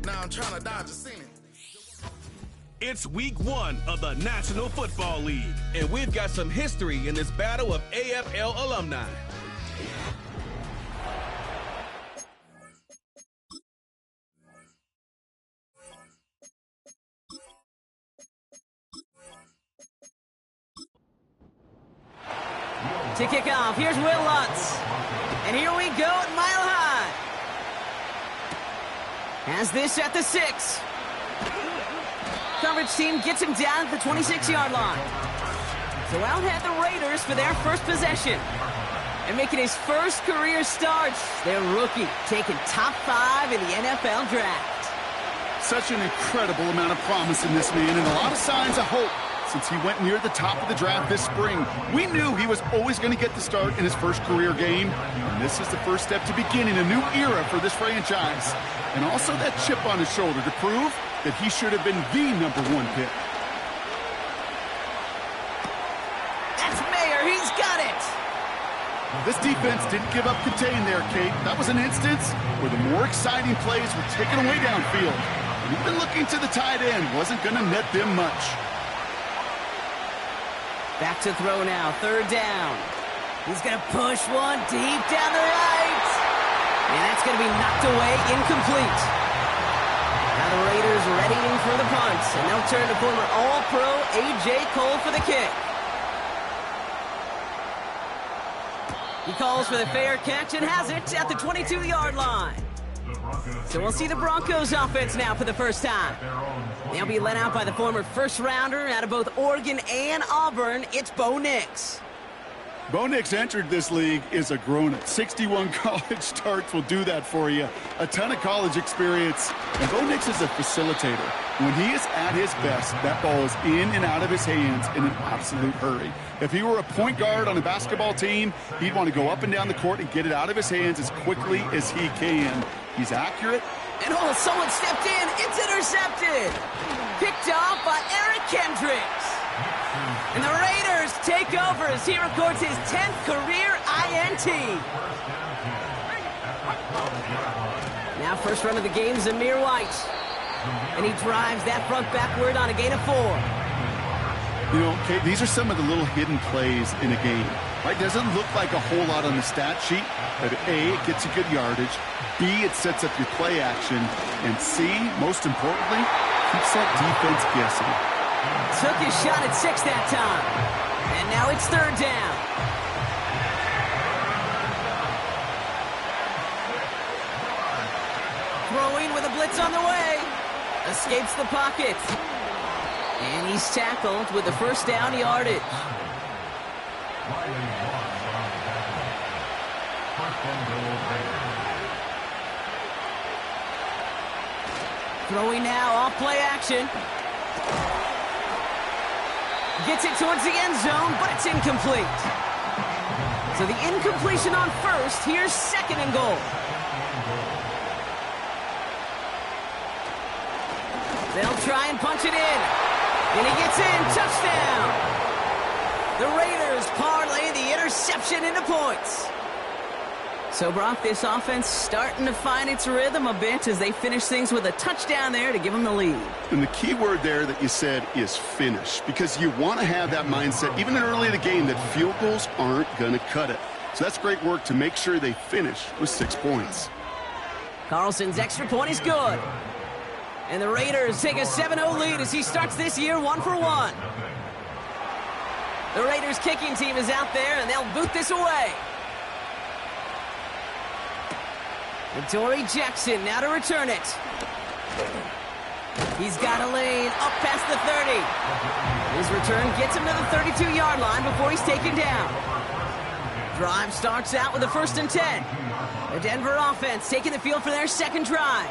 Now I'm trying to dodge a scene. It's week 1 of the National Football League, and we've got some history in this battle of AFL alumni. To kick off, here's Will Lutz. And here we go at Mile High. Has this at the 6. Coverage team gets him down at the 26-yard line. So out head the Raiders for their first possession. And making his first career start, their rookie, taking top 5 in the NFL draft. Such an incredible amount of promise in this man, and a lot of signs of hope since he went near the top of the draft this spring. We knew he was always going to get the start in his first career game, and this is the first step to beginning a new era for this franchise. And also that chip on his shoulder to prove that he should have been the #1 pick. That's Mayer, he's got it! This defense didn't give up contain there, Kate. That was an instance where the more exciting plays were taken away downfield. And even looking to the tight end wasn't going to net them much. Back to throw now, 3rd down. He's going to push one deep down the right. And that's going to be knocked away, incomplete. Now the Raiders readying for the punt. And they'll turn to former All-Pro A.J. Cole for the kick. He calls for the fair catch and has it at the 22-yard line. So we'll see the Broncos offense now for the first time. They'll be led out by the former first-rounder out of both Oregon and Auburn. It's Bo Nix. Bo Nix entered this league as a grown-up. 61 college starts will do that for you. A ton of college experience. And Bo Nix is a facilitator. When he is at his best, that ball is in and out of his hands in an absolute hurry. If he were a point guard on a basketball team, he'd want to go up and down the court and get it out of his hands as quickly as he can. He's accurate. And oh, someone stepped in. It's intercepted. Picked off by Eric Kendricks. And the Raiders take over as he records his 10th career INT. Now first run of the game, Zamir White. And he drives that front backward on a gain of 4. You know, Kate, these are some of the little hidden plays in a game. Right? Doesn't look like a whole lot on the stat sheet, but A, it gets you good yardage. B, it sets up your play action. And C, most importantly, keeps that defense guessing. Took his shot at 6 that time. And now it's 3rd down. Throwing with a blitz on the way. Escapes the pocket. And he's tackled with the first down yardage. Throwing now, off play action. Gets it towards the end zone, but it's incomplete. So the incompletion on first, here's 2nd and goal. They'll try and punch it in. And he gets in, touchdown. The Raiders parlay the interception into points. So, Brock, this offense starting to find its rhythm a bit as they finish things with a touchdown there to give them the lead. And the key word there that you said is finish, because you want to have that mindset, even early in the game, that field goals aren't going to cut it. So that's great work to make sure they finish with 6 points. Carlson's extra point is good. And the Raiders take a 7-0 lead as he starts this year 1-for-1. The Raiders kicking team is out there, and they'll boot this away. And Torrey Jackson now to return it. He's got a lane up past the 30. His return gets him to the 32-yard line before he's taken down. Drive starts out with a 1st and 10. The Denver offense taking the field for their 2nd drive.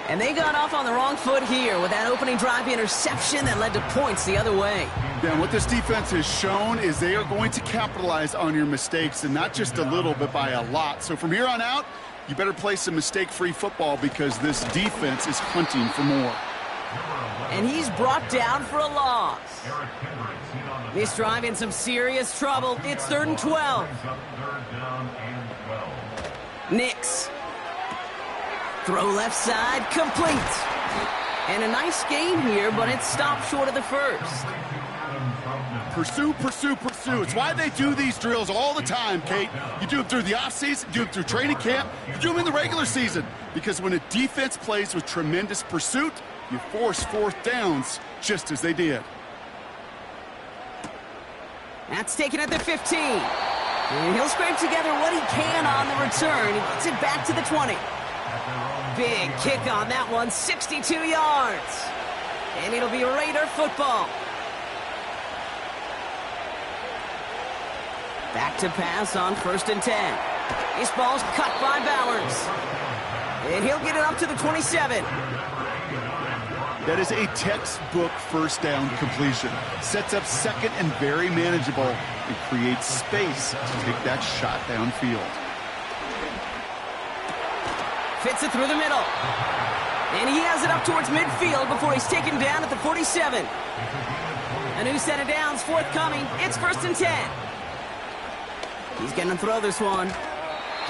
And they got off on the wrong foot here with that opening drive interception that led to points the other way. Yeah, what this defense has shown is they are going to capitalize on your mistakes, and not just a little, but by a lot. So from here on out, you better play some mistake-free football because this defense is hunting for more. And he's brought down for a loss. This drive in some serious trouble. It's 3rd and 12. Nix Throw left side, complete. And a nice gain here, but it stopped short of the first. Pursue, pursue, pursue. It's why they do these drills all the time, Kate. You do them through the offseason, you do them through training camp, you do them in the regular season. Because when a defense plays with tremendous pursuit, you force fourth downs just as they did. That's taken at the 15. And he'll scrape together what he can on the return. He gets it back to the 20. Big kick on that one, 62 yards. And it'll be Raider football. Back to pass on 1st and 10. This ball's cut by Bowers. And he'll get it up to the 27. That is a textbook first down completion. Sets up second and very manageable and creates space to take that shot downfield. Fits it through the middle. And he has it up towards midfield before he's taken down at the 47. A new set of downs forthcoming. It's 1st and 10. He's going to throw this one.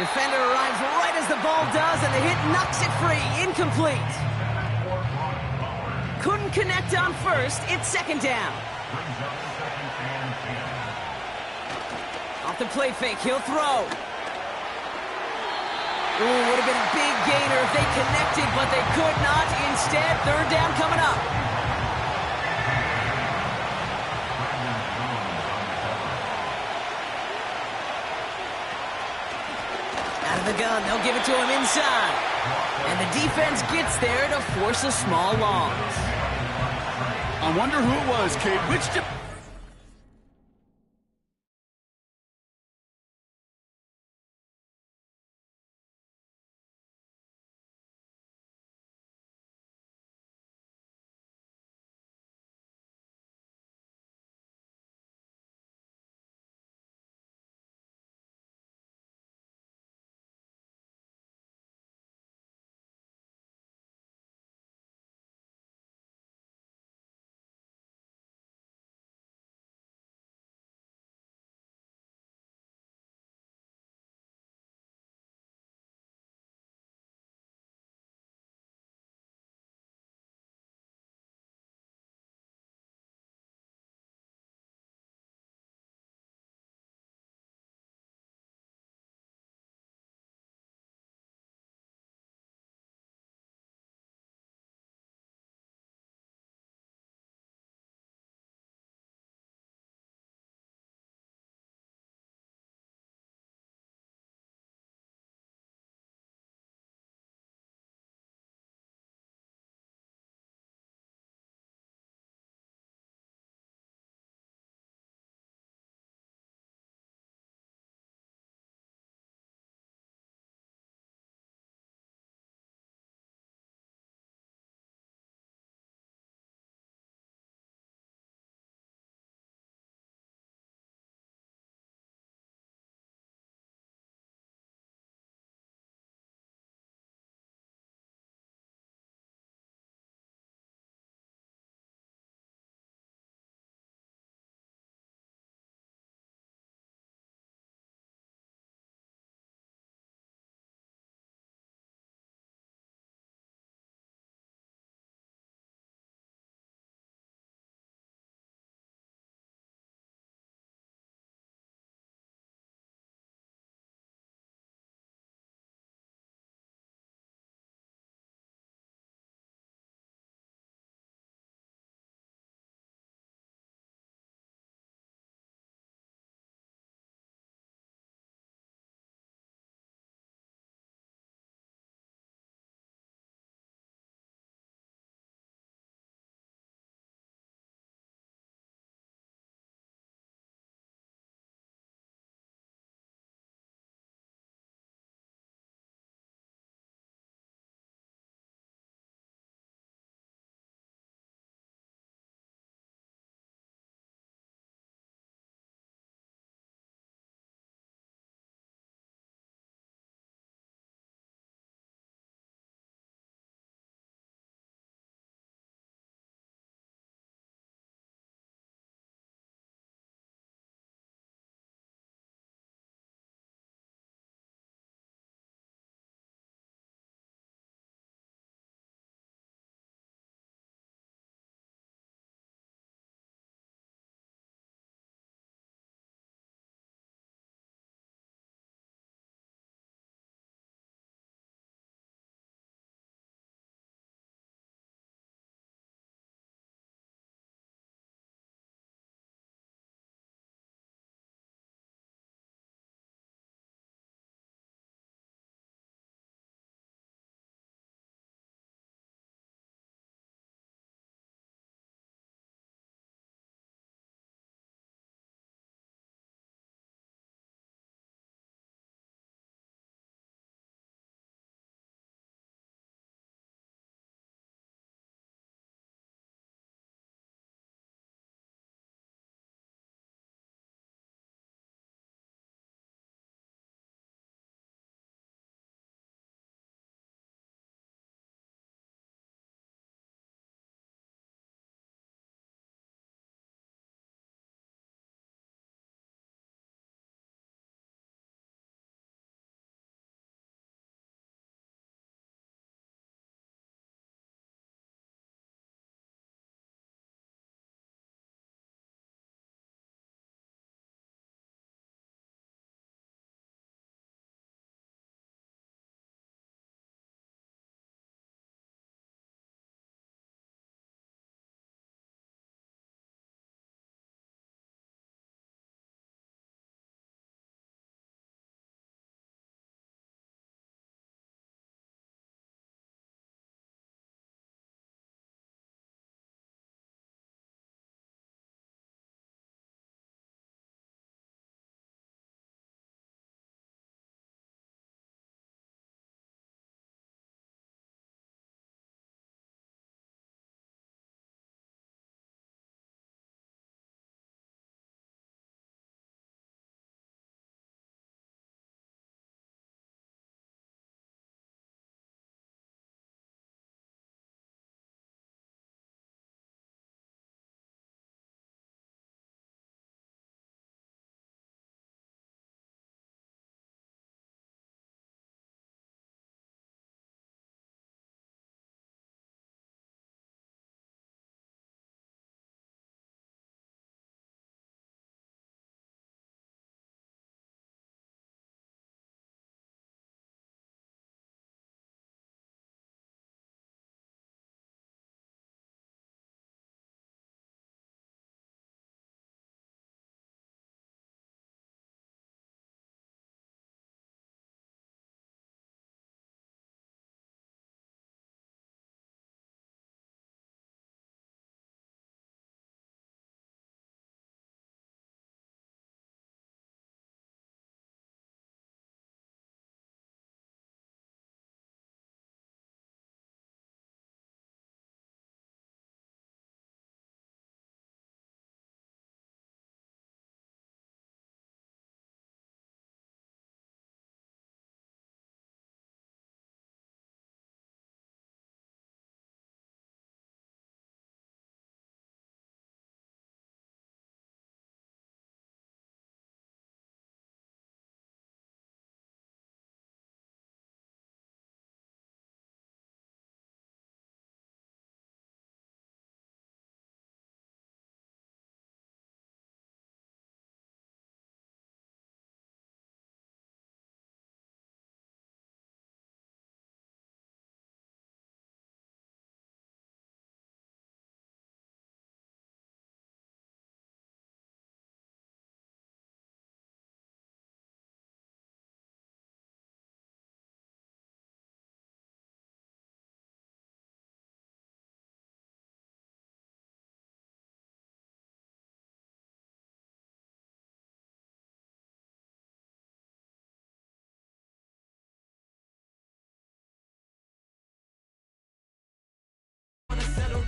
Defender arrives right as the ball does, and the hit knocks it free. Incomplete. Couldn't connect on first. It's 2nd down. Off the play fake, he'll throw. Ooh, would have been a big gainer if they connected, but they could not. Instead, 3rd down coming up. Out of the gun, they'll give it to him inside. And the defense gets there to force a small loss. I wonder who it was, Kate. Which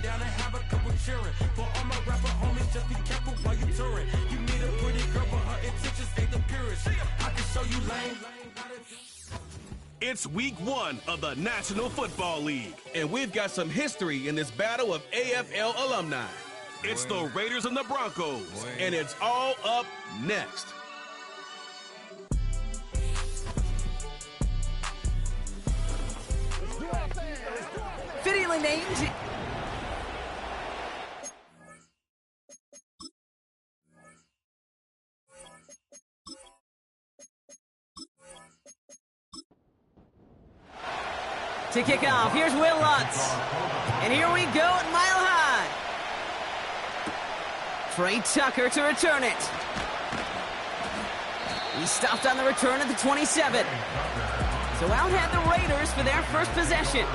down and have a couple cheering. For all my rapper homies, just be careful while you touring. You need a pretty girl, but her intentions ain't the purest. I can show you lame. It's week 1 of the National Football League, and we've got some history in this battle of AFL alumni. It's the Raiders and the Broncos, and it's all up next. Fittingly named. To kick off, here's Will Lutz. And here we go at Mile High. Trey Tucker to return it. He stopped on the return at the 27. So out had the Raiders for their first possession.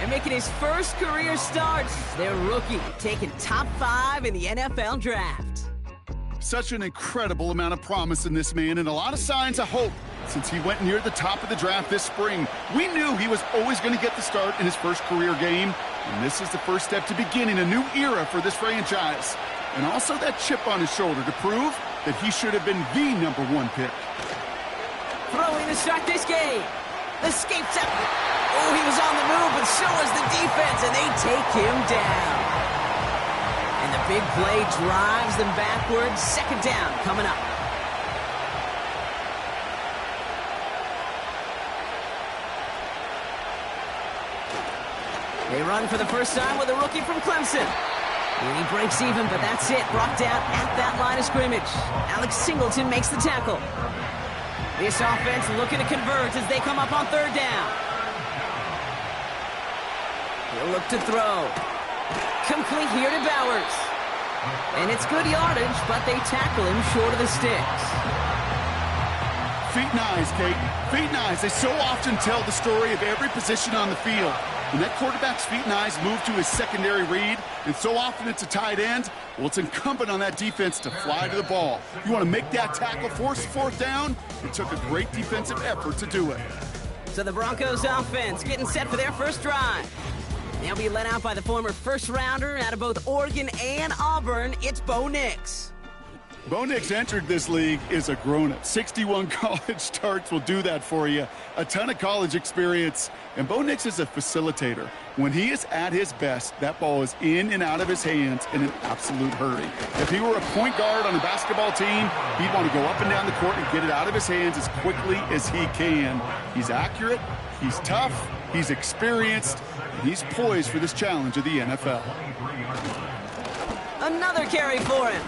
And making his first career start, their rookie, taking top 5 in the NFL draft. Such an incredible amount of promise in this man and a lot of signs of hope since he went near the top of the draft this spring. We knew he was always going to get the start in his first career game, and this is the first step to beginning a new era for this franchise. And also that chip on his shoulder to prove that he should have been the #1 pick. Throwing to start this game. Escapes up. Oh, he was on the move, but so was the defense, and they take him down. And the big play drives them backwards. Second down coming up. They run for the first time with a rookie from Clemson. And he breaks even, but that's it. Brought down at that line of scrimmage. Alex Singleton makes the tackle. This offense looking to convert as they come up on third down. He'll look to throw. Complete here to Bowers. And it's good yardage, but they tackle him short of the sticks. Feet and eyes, Kate. Feet and eyes. They so often tell the story of every position on the field. When that quarterback's feet and eyes move to his secondary read, and so often it's a tight end, well, it's incumbent on that defense to fly to the ball. You want to make that tackle, force fourth down. It took a great defensive effort to do it. So the Broncos offense getting set for their first drive. They'll be led out by the former first-rounder out of both Oregon and Auburn. It's Bo Nix. Bo Nix entered this league as a grown-up. 61 college starts will do that for you. A ton of college experience. And Bo Nix is a facilitator. When he is at his best, that ball is in and out of his hands in an absolute hurry. If he were a point guard on a basketball team, he'd want to go up and down the court and get it out of his hands as quickly as he can. He's accurate, he's tough, he's experienced, and he's poised for this challenge of the NFL. Another carry for him.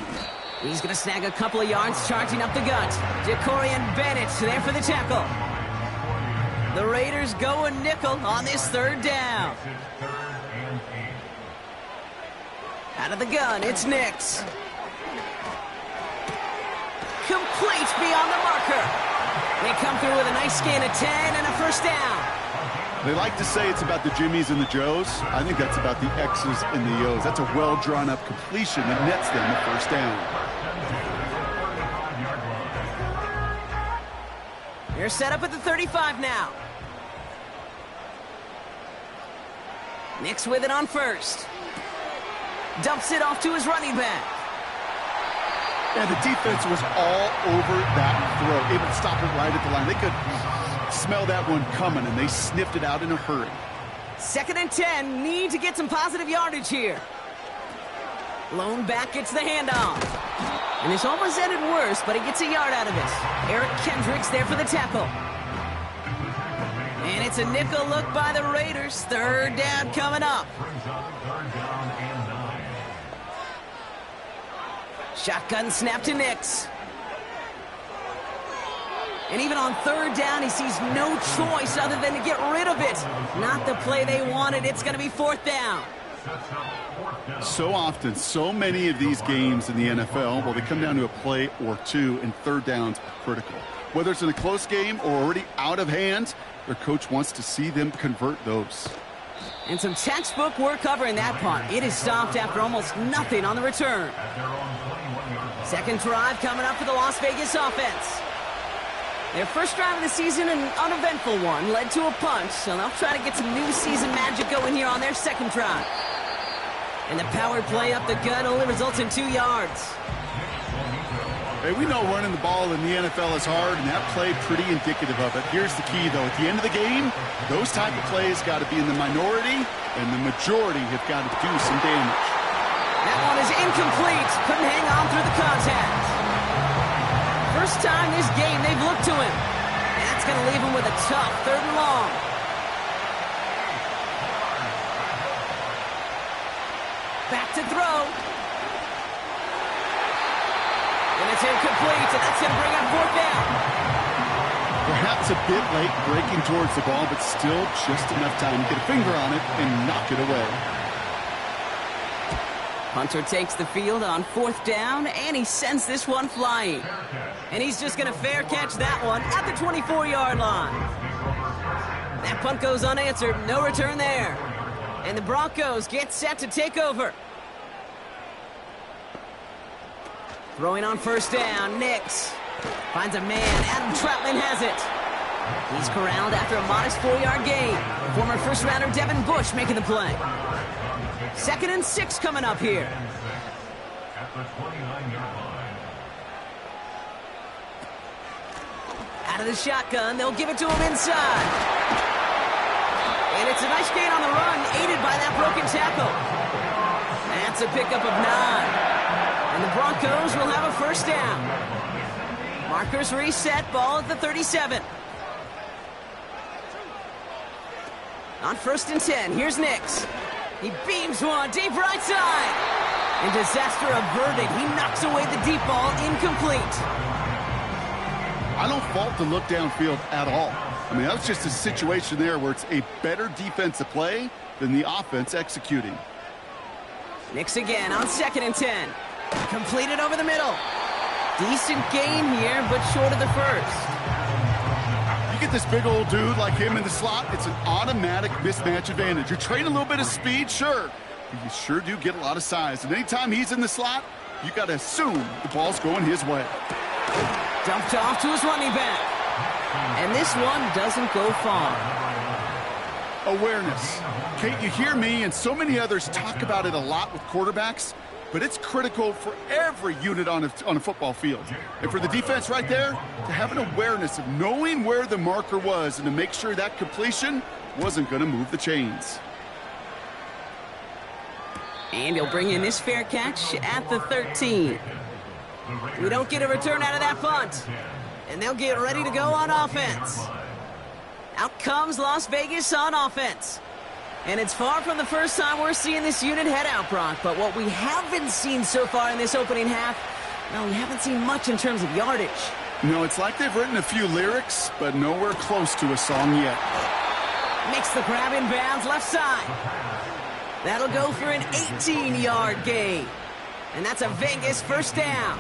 He's going to snag a couple of yards charging up the gut. Jacorian Bennett there for the tackle. The Raiders go a nickel on this third down. Out of the gun, it's Nix. Complete beyond the marker. They come through with a nice gain of 10 and a first down. They like to say it's about the Jimmies and the Joes. I think that's about the X's and the O's. That's a well-drawn-up completion that nets them the first down. They're set up at the 35 now. Nix with it on first. Dumps it off to his running back. And the defense was all over that throw. Able to stop it right at the line. They could smell that one coming, and they sniffed it out in a hurry. 2nd and 10. Need to get some positive yardage here. Lone back gets the handoff. And this almost ended worse, but he gets a yard out of this. Eric Kendricks there for the tackle. And it's a nickel look by the Raiders. Third down coming up. Shotgun snap to Nix. And even on third down, he sees no choice other than to get rid of it. Not the play they wanted. It's going to be fourth down. So often, so many of these games in the NFL, well, they come down to a play or two, and third downs are critical. Whether it's in a close game or already out of hand, their coach wants to see them convert those. And some textbook work covering that punt. It is stopped after almost nothing on the return. Second drive coming up for the Las Vegas offense. Their first drive of the season, an uneventful one, led to a punt, so they'll try to get some new season magic going here on their second drive. And the power play up the gut only results in 2 yards. Hey, we know running the ball in the NFL is hard, and that play pretty indicative of it. Here's the key, though. At the end of the game, those type of plays got to be in the minority, and the majority have got to do some damage. That one is incomplete. Couldn't hang on through the contact. First time this game they've looked to him. That's going to leave him with a tough 3rd and long. Back to throw. And it's incomplete, and that's going to bring up 4th down. Perhaps a bit late breaking towards the ball, but still just enough time to get a finger on it and knock it away. Hunter takes the field on 4th down, and he sends this one flying. And he's just going to fair catch that one at the 24-yard line. That punt goes unanswered, no return there. And the Broncos get set to take over. Throwing on 1st down, Nix finds a man. Adam Troutman has it. He's corralled after a modest 4-yard gain. Former first-rounder Devin Bush making the play. 2nd and 6 coming up here. Out of the shotgun, they'll give it to him inside. And it's a nice gain on the run, aided by that broken tackle. That's a pickup of 9. And the Broncos will have a 1st down. Markers reset, ball at the 37. On 1st and 10, here's Nix. He beams one deep right side. And disaster averted. He knocks away the deep ball, incomplete. I don't fault the look downfield at all. I mean, that was just a situation there where it's a better defensive play than the offense executing. Nix again on 2nd and 10. Completed over the middle. Decent gain here, but short of the 1st. You get this big old dude like him in the slot, it's an automatic mismatch advantage. You're trading a little bit of speed, sure, but you sure do get a lot of size. And anytime he's in the slot, you got to assume the ball's going his way. Dumped off to his running back. And this one doesn't go far. Awareness. Kate, you hear me and so many others talk about it a lot with quarterbacks, but it's critical for every unit on a football field. And for the defense right there, to have an awareness of knowing where the marker was and to make sure that completion wasn't going to move the chains. And he'll bring in this fair catch at the 13. We don't get a return out of that punt. And they'll get ready to go on offense. Out comes Las Vegas on offense. And it's far from the first time we're seeing this unit head out, Brock. But what we haven't seen so far in this opening half, well, we haven't seen much in terms of yardage. No, it's like they've written a few lyrics, but nowhere close to a song yet. Makes the grab in bounds left side. That'll go for an 18-yard gain. And that's a Vegas 1st down.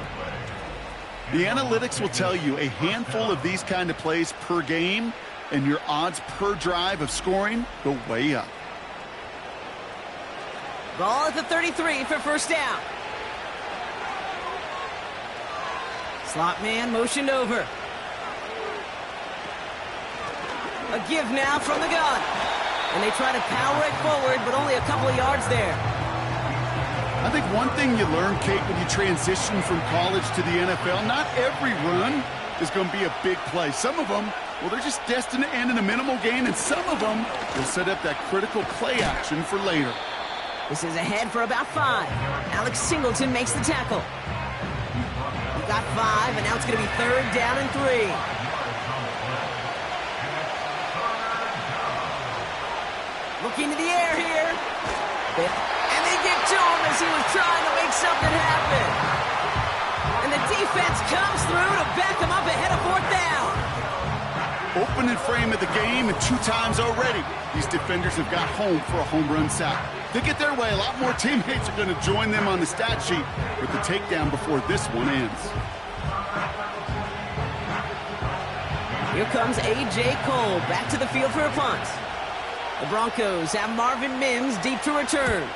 The analytics will tell you a handful of these kind of plays per game, and your odds per drive of scoring go way up. Ball at the 33 for 1st down. Slot man motioned over. A give now from the gun. And they try to power it forward, but only a couple of yards there. I think one thing you learn, Kate, when you transition from college to the NFL, not every run is going to be a big play. Some of them, well, they're just destined to end in a minimal gain, and some of them will set up that critical play action for later. This is ahead for about 5. Alex Singleton makes the tackle. He got 5, and now it's going to be 3rd down and 3. Looking to the air here. And they get to him as he was trying to make something happen. And the defense comes through to back him up ahead of 4th down. Opening frame of the game, and 2 times already, these defenders have got home for a home run sack. They get their way, a lot more teammates are going to join them on the stat sheet with the takedown before this one ends. Here comes A.J. Cole back to the field for a punt. The Broncos have Marvin Mims deep to return.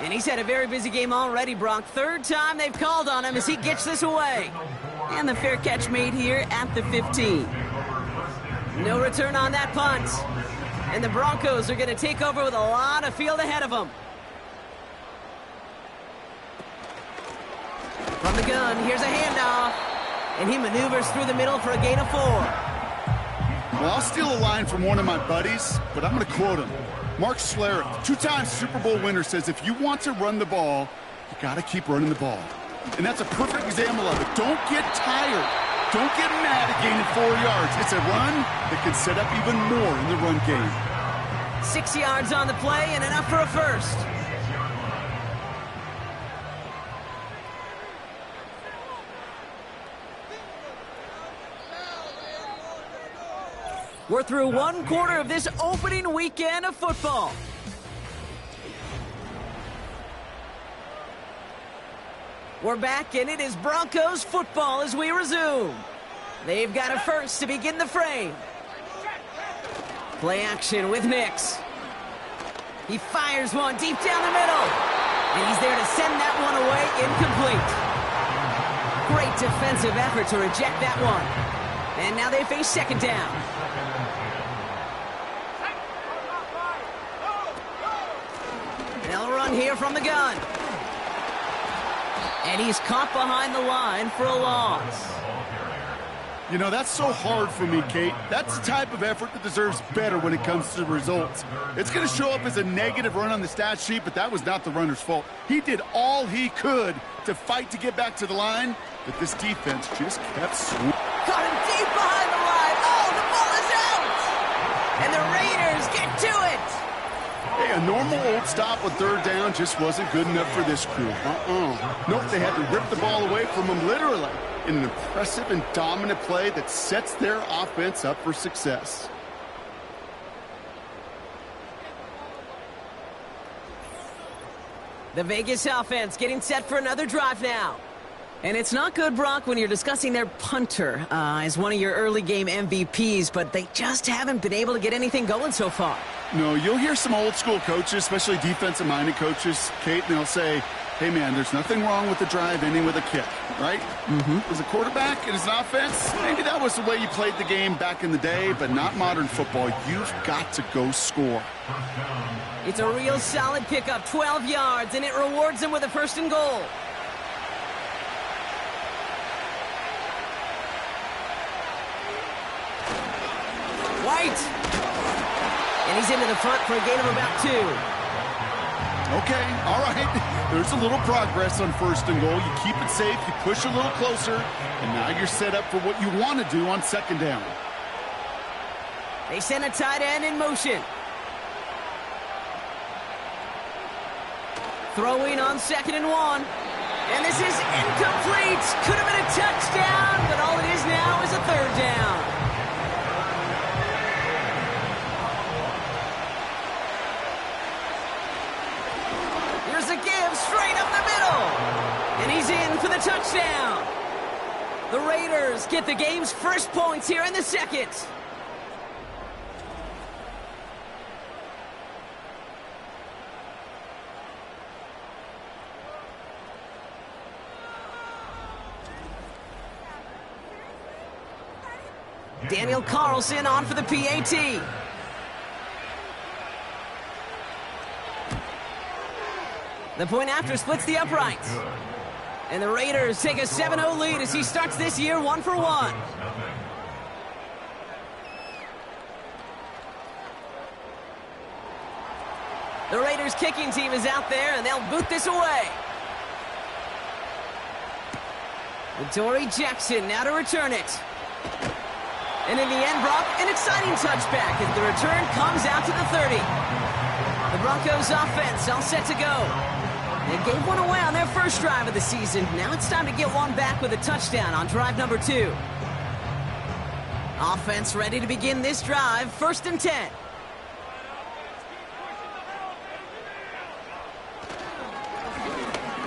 And he's had a very busy game already, Brock. 3rd time they've called on him as he gets this away. And the fair catch made here at the 15. No return on that punt. And the Broncos are going to take over with a lot of field ahead of them. From the gun, here's a handoff. And he maneuvers through the middle for a gain of 4. Well, I'll steal a line from one of my buddies, but I'm going to quote him. Mark Schlereth, 2-time Super Bowl winner, says if you want to run the ball, you got to keep running the ball. And that's a perfect example of it. Don't get tired. Don't get mad at gaining 4 yards. It's a run that can set up even more in the run game. 6 yards on the play and enough for a first. We're through 1 quarter of this opening weekend of football. We're back, and it is Broncos football as we resume. They've got a first to begin the frame. Play action with Nix. He fires one deep down the middle. And he's there to send that one away incomplete. Great defensive effort to reject that one. And now they face second down. They'll run here from the gun. And he's caught behind the line for a loss. You know, that's so hard for me, Kate. That's the type of effort that deserves better when it comes to the results. It's going to show up as a negative run on the stat sheet, but that was not the runner's fault. He did all he could to fight to get back to the line, but this defense just kept swinging. Caught him deep behind the line. Oh, the ball is out! And the Raiders get to it! Hey, a normal old stop with third down just wasn't good enough for this crew. Nope, they had to rip the ball away from him literally in an impressive and dominant play that sets their offense up for success. The Vegas offense getting set for another drive now. And it's not good, Brock, when you're discussing their punter as one of your early game MVPs, but they just haven't been able to get anything going so far. No, you'll hear some old school coaches, especially defensive-minded coaches, Kate, and they'll say, hey, man, there's nothing wrong with the drive ending with a kick, right? As a quarterback and as an offense, maybe that was the way you played the game back in the day, but not modern football. You've got to go score. It's a real solid pickup, 12 yards, and it rewards them with a first and goal. White. And he's into the front for a gain of about 2. Okay, all right. There's a little progress on first and goal. You keep it safe, you push a little closer, and now you're set up for what you want to do on second down. They send a tight end in motion. Throwing on 2nd and 1. And this is incomplete. Could have been a touchdown, but all it is now is a third down. Here's a give straight up the middle. And he's in for the touchdown. The Raiders get the game's first points here in the second. Daniel Carlson on for the PAT. The point after splits the uprights. And the Raiders take a 7-0 lead as he starts this year 1 for 1. The Raiders kicking team is out there and they'll boot this away. Dory Jackson now to return it. And in the end, Brock, an exciting touchback as the return comes out to the 30. The Broncos offense all set to go. They gave one away on their first drive of the season. Now it's time to get one back with a touchdown on drive number 2. Offense ready to begin this drive, 1st and 10.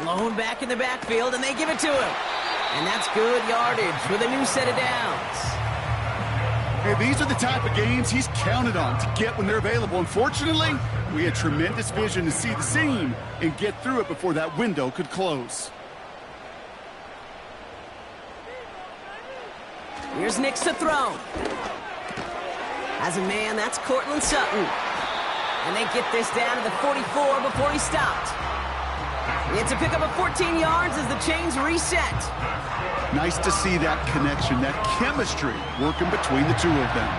Lone back in the backfield, and they give it to him. And that's good yardage with a new set of downs. Hey, these are the type of games he's counted on to get when they're available. Unfortunately, we had tremendous vision to see the seam and get through it before that window could close. Here's Nix to throw. As a man, that's Cortland Sutton. And they get this down to the 44 before he stopped. It's a pickup of 14 yards as the chains reset. Nice to see that connection, that chemistry working between the two of them.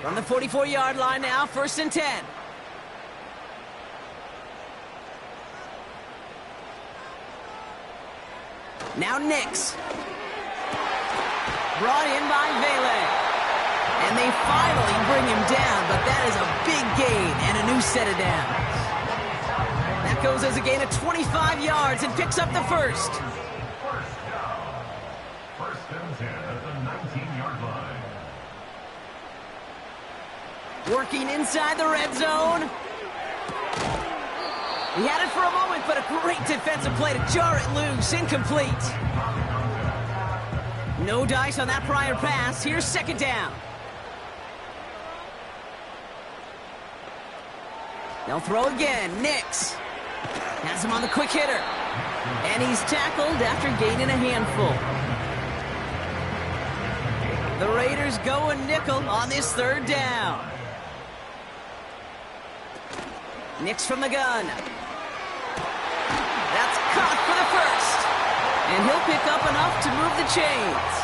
From the 44-yard line now, 1st and 10. Now Nix. Brought in by Vele. And they finally bring him down, but that is a big gain and a new set of downs. That goes as a gain of 25 yards and picks up the first. First and 10 at the 19-yard line. Working inside the red zone. He had it for a moment, but a great defensive play to jar it loose. Incomplete. No dice on that prior pass. Here's 2nd down. They'll throw again. Nix has him on the quick hitter. And he's tackled after gaining a handful. The Raiders go a nickel on this 3rd down. Nix from the gun. That's caught for the first. And he'll pick up enough to move the chains.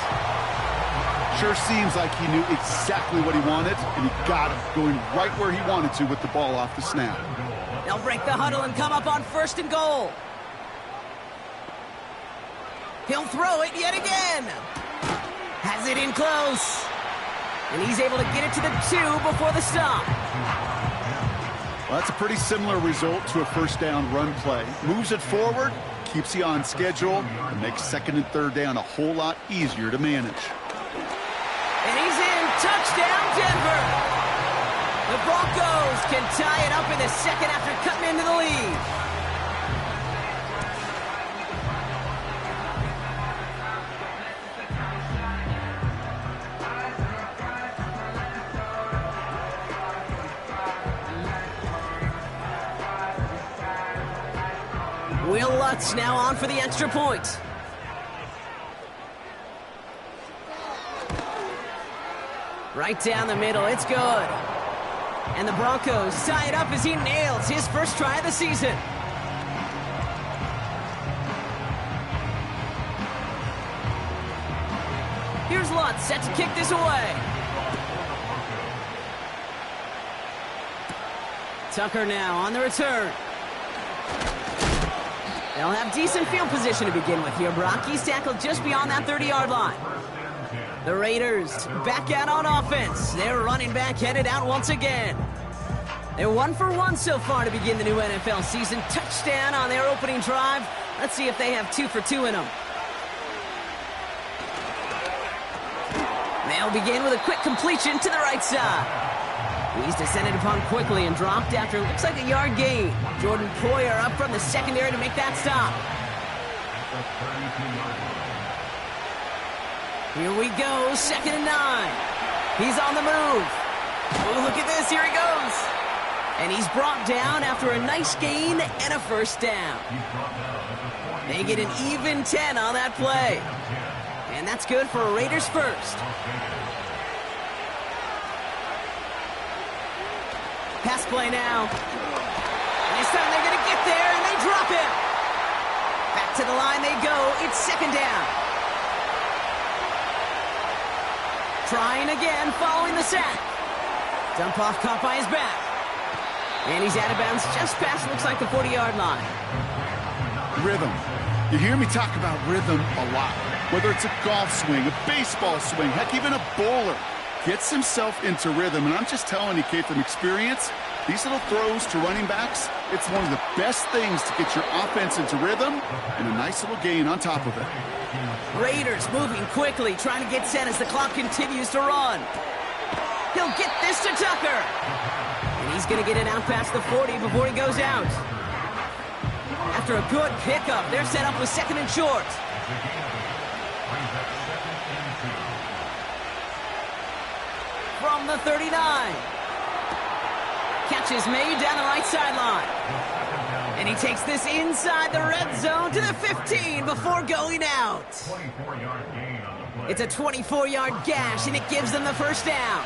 Sure seems like he knew exactly what he wanted, and he got it, going right where he wanted to with the ball off the snap. They'll break the huddle and come up on 1st and goal. He'll throw it yet again. Has it in close. And he's able to get it to the 2 before the stop. Well, that's a pretty similar result to a 1st down run play. Moves it forward, keeps you on schedule, and makes 2nd and 3rd down a whole lot easier to manage. And he's in. Touchdown, Denver. The Broncos can tie it up in the 2nd after cutting into the lead. Will Lutz now on for the extra point. Right down the middle, it's good. And the Broncos tie it up as he nails his first try of the season. Here's Lutz set to kick this away. Tucker now on the return. They'll have decent field position to begin with here, Brock. He's tackled just beyond that 30-yard line. The Raiders back out on offense. Their running back headed out once again. They're 1 for 1 so far to begin the new NFL season. Touchdown on their opening drive. Let's see if they have 2 for 2 in them. They'll begin with a quick completion to the right side. He's descended upon quickly and dropped after it looks like a yard gain. Jordan Poyer up from the secondary to make that stop. Here we go, 2nd and 9. He's on the move. Oh, look at this, here he goes. And he's brought down after a nice gain and a 1st down. They get an even 10 on that play. And that's good for a Raiders first. Pass play now. And this time they're going to get there, and they drop him. Back to the line they go. It's 2nd down. Trying again following the sack. Dump off caught by his back. And he's out of bounds just past, looks like, the 40-yard line. Rhythm. You hear me talk about rhythm a lot. Whether it's a golf swing, a baseball swing, heck, even a bowler. Gets himself into rhythm, and I'm just telling you, Kate, from experience, these little throws to running backs, it's one of the best things to get your offense into rhythm and a nice little gain on top of it. Raiders moving quickly, trying to get set as the clock continues to run. He'll get this to Tucker. And he's going to get it out past the 40 before he goes out. After a good pickup, they're set up with 2nd and short. From the 39. Catch is made down the right sideline. And he takes this inside the red zone to the 15 before going out. 24-yard gain on the It's a 24-yard gash, and it gives them the first down.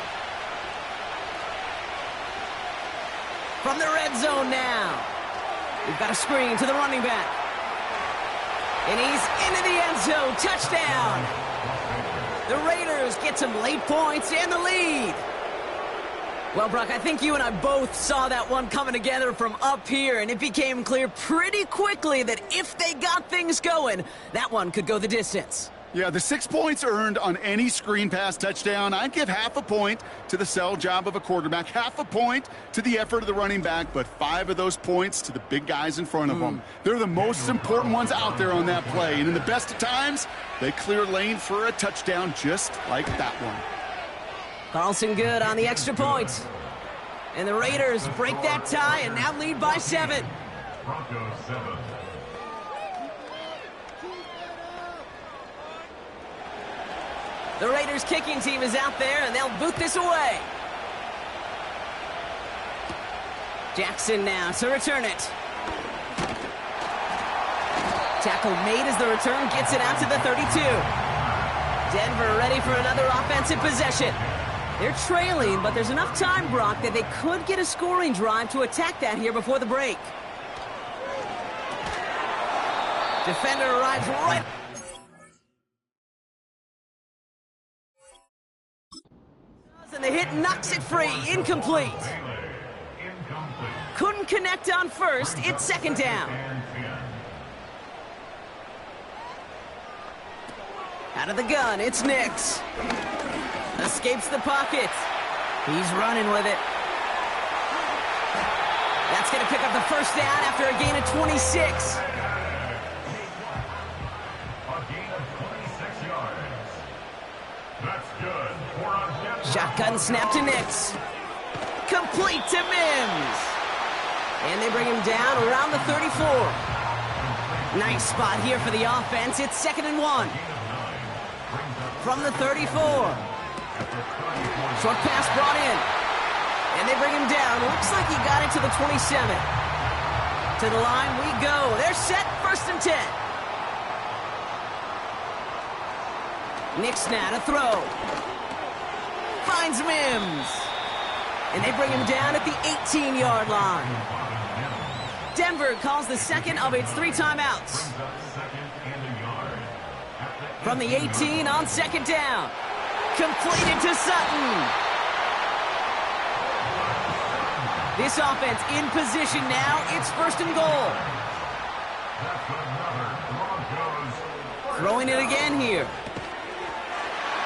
From the red zone now. We've got a screen to the running back. And he's into the end zone. Touchdown. The Raiders get some late points and the lead. Well, Brock, I think you and I both saw that one coming together from up here, and it became clear pretty quickly that if they got things going, that one could go the distance. Yeah, the 6 points earned on any screen pass touchdown, I'd give half a point to the sell job of a quarterback, half a point to the effort of the running back, but 5 of those points to the big guys in front of them. They're the most important ones out there on that play, and in the best of times, they clear lane for a touchdown just like that one. Carlson good on the extra point. And the Raiders break that tie and now lead by 7. Broncos 7. The Raiders kicking team is out there, and they'll boot this away. Jackson now to return it. Tackle made as the return gets it out to the 32. Denver ready for another offensive possession. They're trailing, but there's enough time, Brock, that they could get a scoring drive to attack that here before the break. Defender arrives right. And the hit knocks it free. Incomplete. Couldn't connect on first. It's second down. Out of the gun, it's Nix. Escapes the pocket. He's running with it. That's going to pick up the first down after a gain of 26. A gain of 26 yards. That's good. Shotgun snap to Nix. Complete to Mims. And they bring him down around the 34. Nice spot here for the offense. It's 2nd and 1. From the 34. Short pass brought in. And they bring him down. Looks like he got it to the 27. To the line we go. They're set. 1st and 10. Nix now to throw. Finds Mims. And they bring him down at the 18-yard line. Denver calls the second of its 3 timeouts. From the 18 on 2nd down. Completed to Sutton. This offense in position now. It's 1st and goal. Throwing it again here.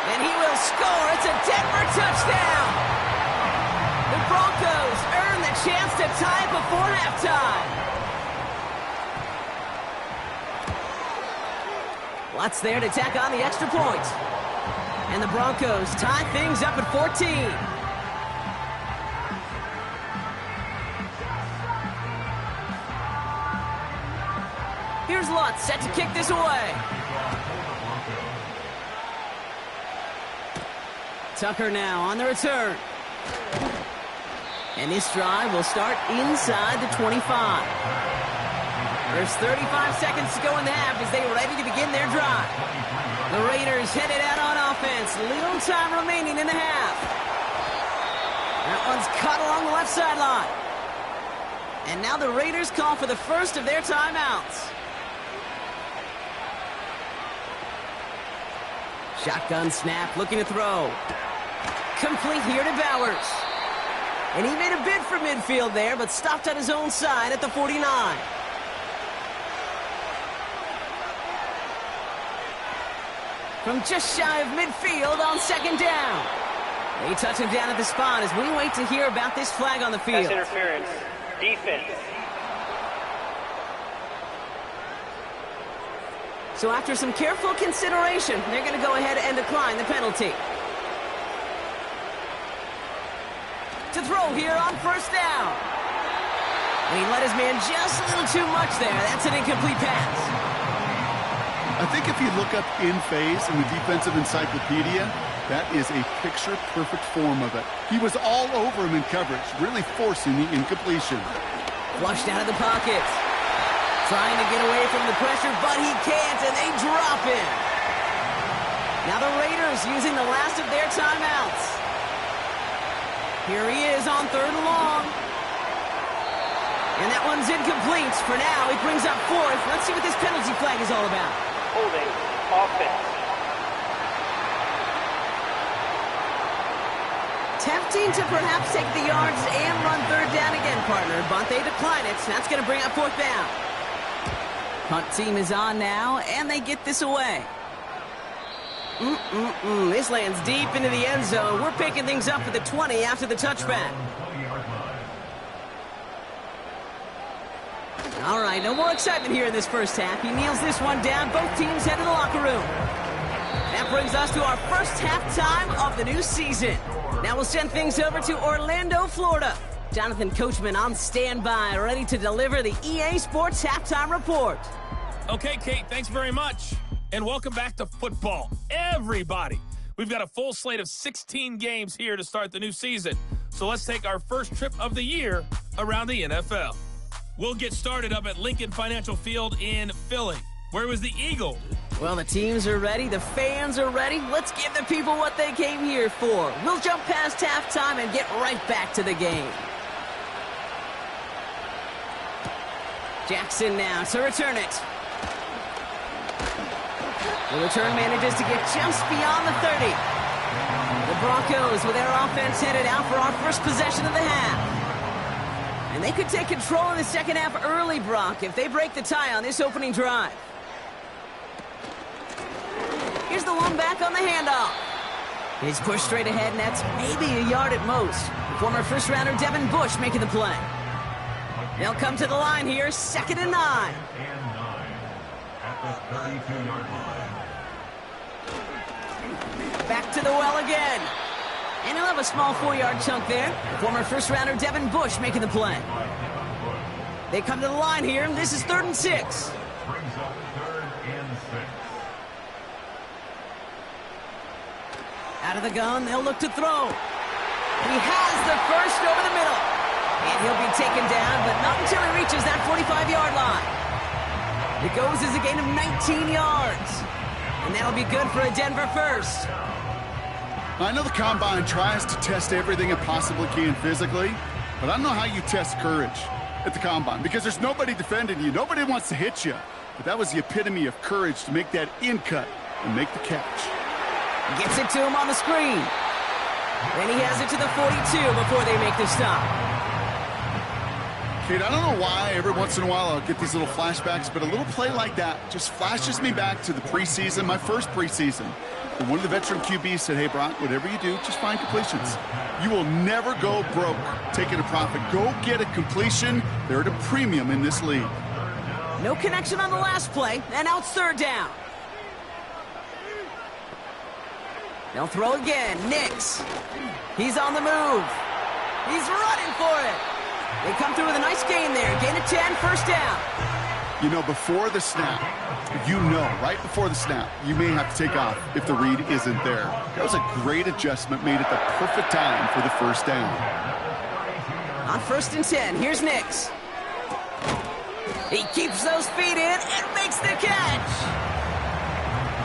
And he will score. It's a Denver touchdown. The Broncos earn the chance to tie it before halftime. Watts there to tack on the extra point. And the Broncos tie things up at 14. Here's Lutz set to kick this away. Tucker now on the return. And this drive will start inside the 25. There's 35 seconds to go in the half as they are ready to begin their drive. The Raiders headed out on offense. Little time remaining in the half. That one's cut along the left sideline. And now the Raiders call for the first of their timeouts. Shotgun snap, looking to throw. Complete here to Bowers. And he made a bid for midfield there, but stopped on his own side at the 49. From just shy of midfield on 2nd down. They touch him down at the spot as we wait to hear about this flag on the field. That's interference. Defense. So after some careful consideration, they're going to go ahead and decline the penalty. To throw here on 1st down. And he let his man just a little too much there. That's an incomplete pass. I think if you look up in phase in the defensive encyclopedia, that is a picture-perfect form of it. He was all over him in coverage, really forcing the incompletion. Flushed out of the pocket. Trying to get away from the pressure, but he can't, and they drop him. Now the Raiders using the last of their timeouts. Here he is on 3rd and long. And that one's incomplete. For now, he brings up 4th. Let's see what this penalty flag is all about. Holding. Offense. Tempting to perhaps take the yards and run 3rd down again, partner. But they decline it. So that's going to bring up 4th down. Punt team is on now, and they get this away. This lands deep into the end zone. We're picking things up at the 20 after the touchback. All right, no more excitement here in this first half. He kneels this one down. Both teams head to the locker room. That brings us to our first halftime of the new season. Now we'll send things over to Orlando, Florida. Jonathan Coachman on standby, ready to deliver the EA Sports halftime report. Okay, Kate, thanks very much. And welcome back to football, everybody. We've got a full slate of 16 games here to start the new season. So let's take our first trip of the year around the NFL. We'll get started up at Lincoln Financial Field in Philly. Where was the Eagles? Well, the teams are ready. The fans are ready. Let's give the people what they came here for. We'll jump past halftime and get right back to the game. Jackson now to return it. The return manages to get just beyond the 30. The Broncos with their offense headed out for our first possession of the half. And they could take control in the second half early, Brock, if they break the tie on this opening drive. Here's the one back on the handoff. He's pushed straight ahead, and that's maybe a yard at most. Former first-rounder Devin Bush making the play. They'll come to the line here, 2nd and 9. At the 32-yard line. Back to the well again. And he'll have a small 4-yard chunk there. Former first-rounder Devin Bush making the play. They come to the line here, and this is 3rd and 6. Brings up 3rd and 6. Out of the gun, they'll look to throw. He has the first over the middle. And he'll be taken down, but not until he reaches that 45-yard line. It goes as a gain of 19 yards. And that'll be good for a Denver first. I know the Combine tries to test everything it possibly can physically, but I don't know how you test courage at the Combine because there's nobody defending you. Nobody wants to hit you. But that was the epitome of courage to make that in-cut and make the catch. Gets it to him on the screen. Then he has it to the 42 before they make the stop. Kate, I don't know why every once in a while I'll get these little flashbacks, but a little play like that just flashes me back to the preseason, my first preseason. And one of the veteran QBs said, hey, Brock, whatever you do, just find completions. You will never go broke taking a profit. Go get a completion. They're at a premium in this league. No connection on the last play, and now it's 3rd down. They'll throw again. Nix. He's on the move. He's running for it. They come through with a nice gain there. Gain of 10, 1st down. You know, before the snap, right before the snap, you may have to take off if the read isn't there. That was a great adjustment made at the perfect time for the 1st down. On 1st and 10, here's Nix. He keeps those feet in and makes the catch.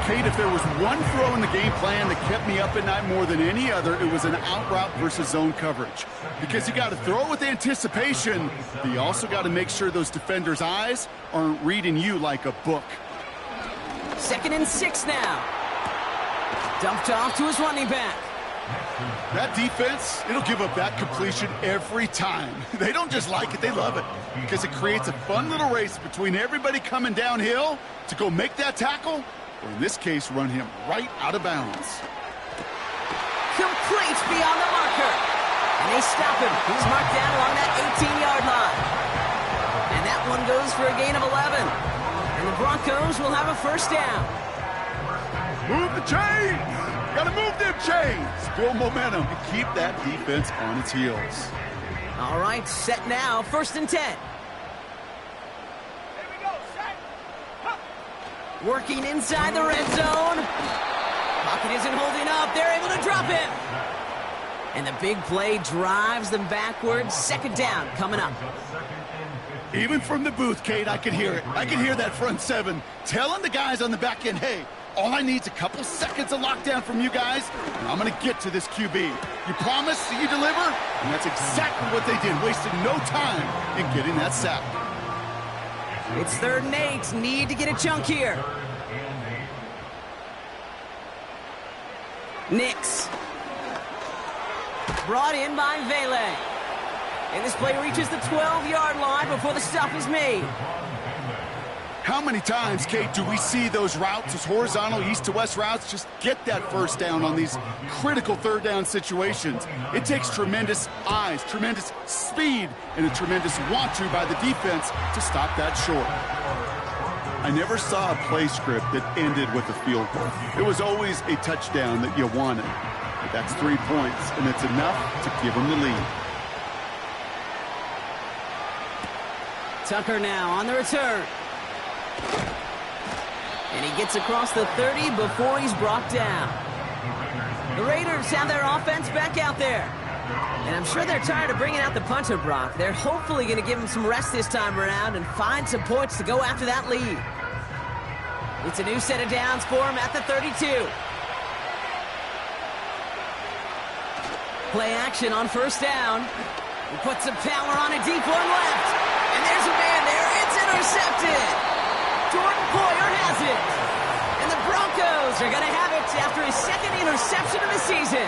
Kate, if there was one throw in the game plan that kept me up at night more than any other, it was an out route versus zone coverage. Because you got to throw with anticipation, but you also got to make sure those defenders' eyes aren't reading you like a book. 2nd and 6 now. Dumped off to his running back. That defense, it'll give up that completion every time. They don't just like it, they love it. Because it creates a fun little race between everybody coming downhill to go make that tackle, or in this case, run him right out of bounds. Complete beyond the marker. And they stop him. He's marked down along that 18-yard line. And that one goes for a gain of 11. And the Broncos will have a 1st down. Move the chains! Gotta move them chains! Build momentum and keep that defense on its heels. All right, set now. 1st and 10. Working inside the red zone. Pocket isn't holding up. They're able to drop him. And the big play drives them backwards. 2nd down coming up. Even from the booth, Kate, I could hear it. I could hear that front 7 telling the guys on the back end, hey, All I need is a couple seconds of lockdown from you guys, and I'm going to get to this QB. You promise that you deliver? And that's exactly what they did, wasting no time in getting that sack. It's 3rd and 8. Need to get a chunk here. Nix. Brought in by Vele. And this play reaches the 12-yard line before the stop is made. How many times, Kate, do we see those routes, those horizontal east-to-west routes, just get that first down on these critical 3rd down situations? It takes tremendous eyes, tremendous speed, and a tremendous want-to by the defense to stop that short. I never saw a play script that ended with a field goal. It was always a touchdown that you wanted. But that's 3 points, and it's enough to give them the lead. Tucker now on the return. And he gets across the 30 before he's brought down. The Raiders have their offense back out there. And I'm sure they're tired of bringing out the punter, Brock. They're hopefully going to give him some rest this time around and find some points to go after that lead. It's a new set of downs for him at the 32. Play action on 1st down. He puts some power on a deep one left. And there's a man there. It's intercepted. Jordan Poyer has it. And the Broncos are going to have it after his 2nd interception of the season.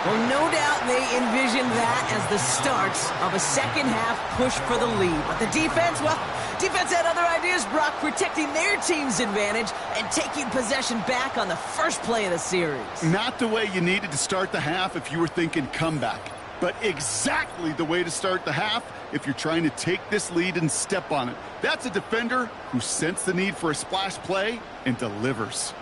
Well, no doubt they envisioned that as the start of a second-half push for the lead. But the defense, well, defense had other ideas, Brock, protecting their team's advantage and taking possession back on the first play of the series. Not the way you needed to start the half if you were thinking comeback, but exactly the way to start the half if you're trying to take this lead and step on it. That's a defender who sensed the need for a splash play and delivers.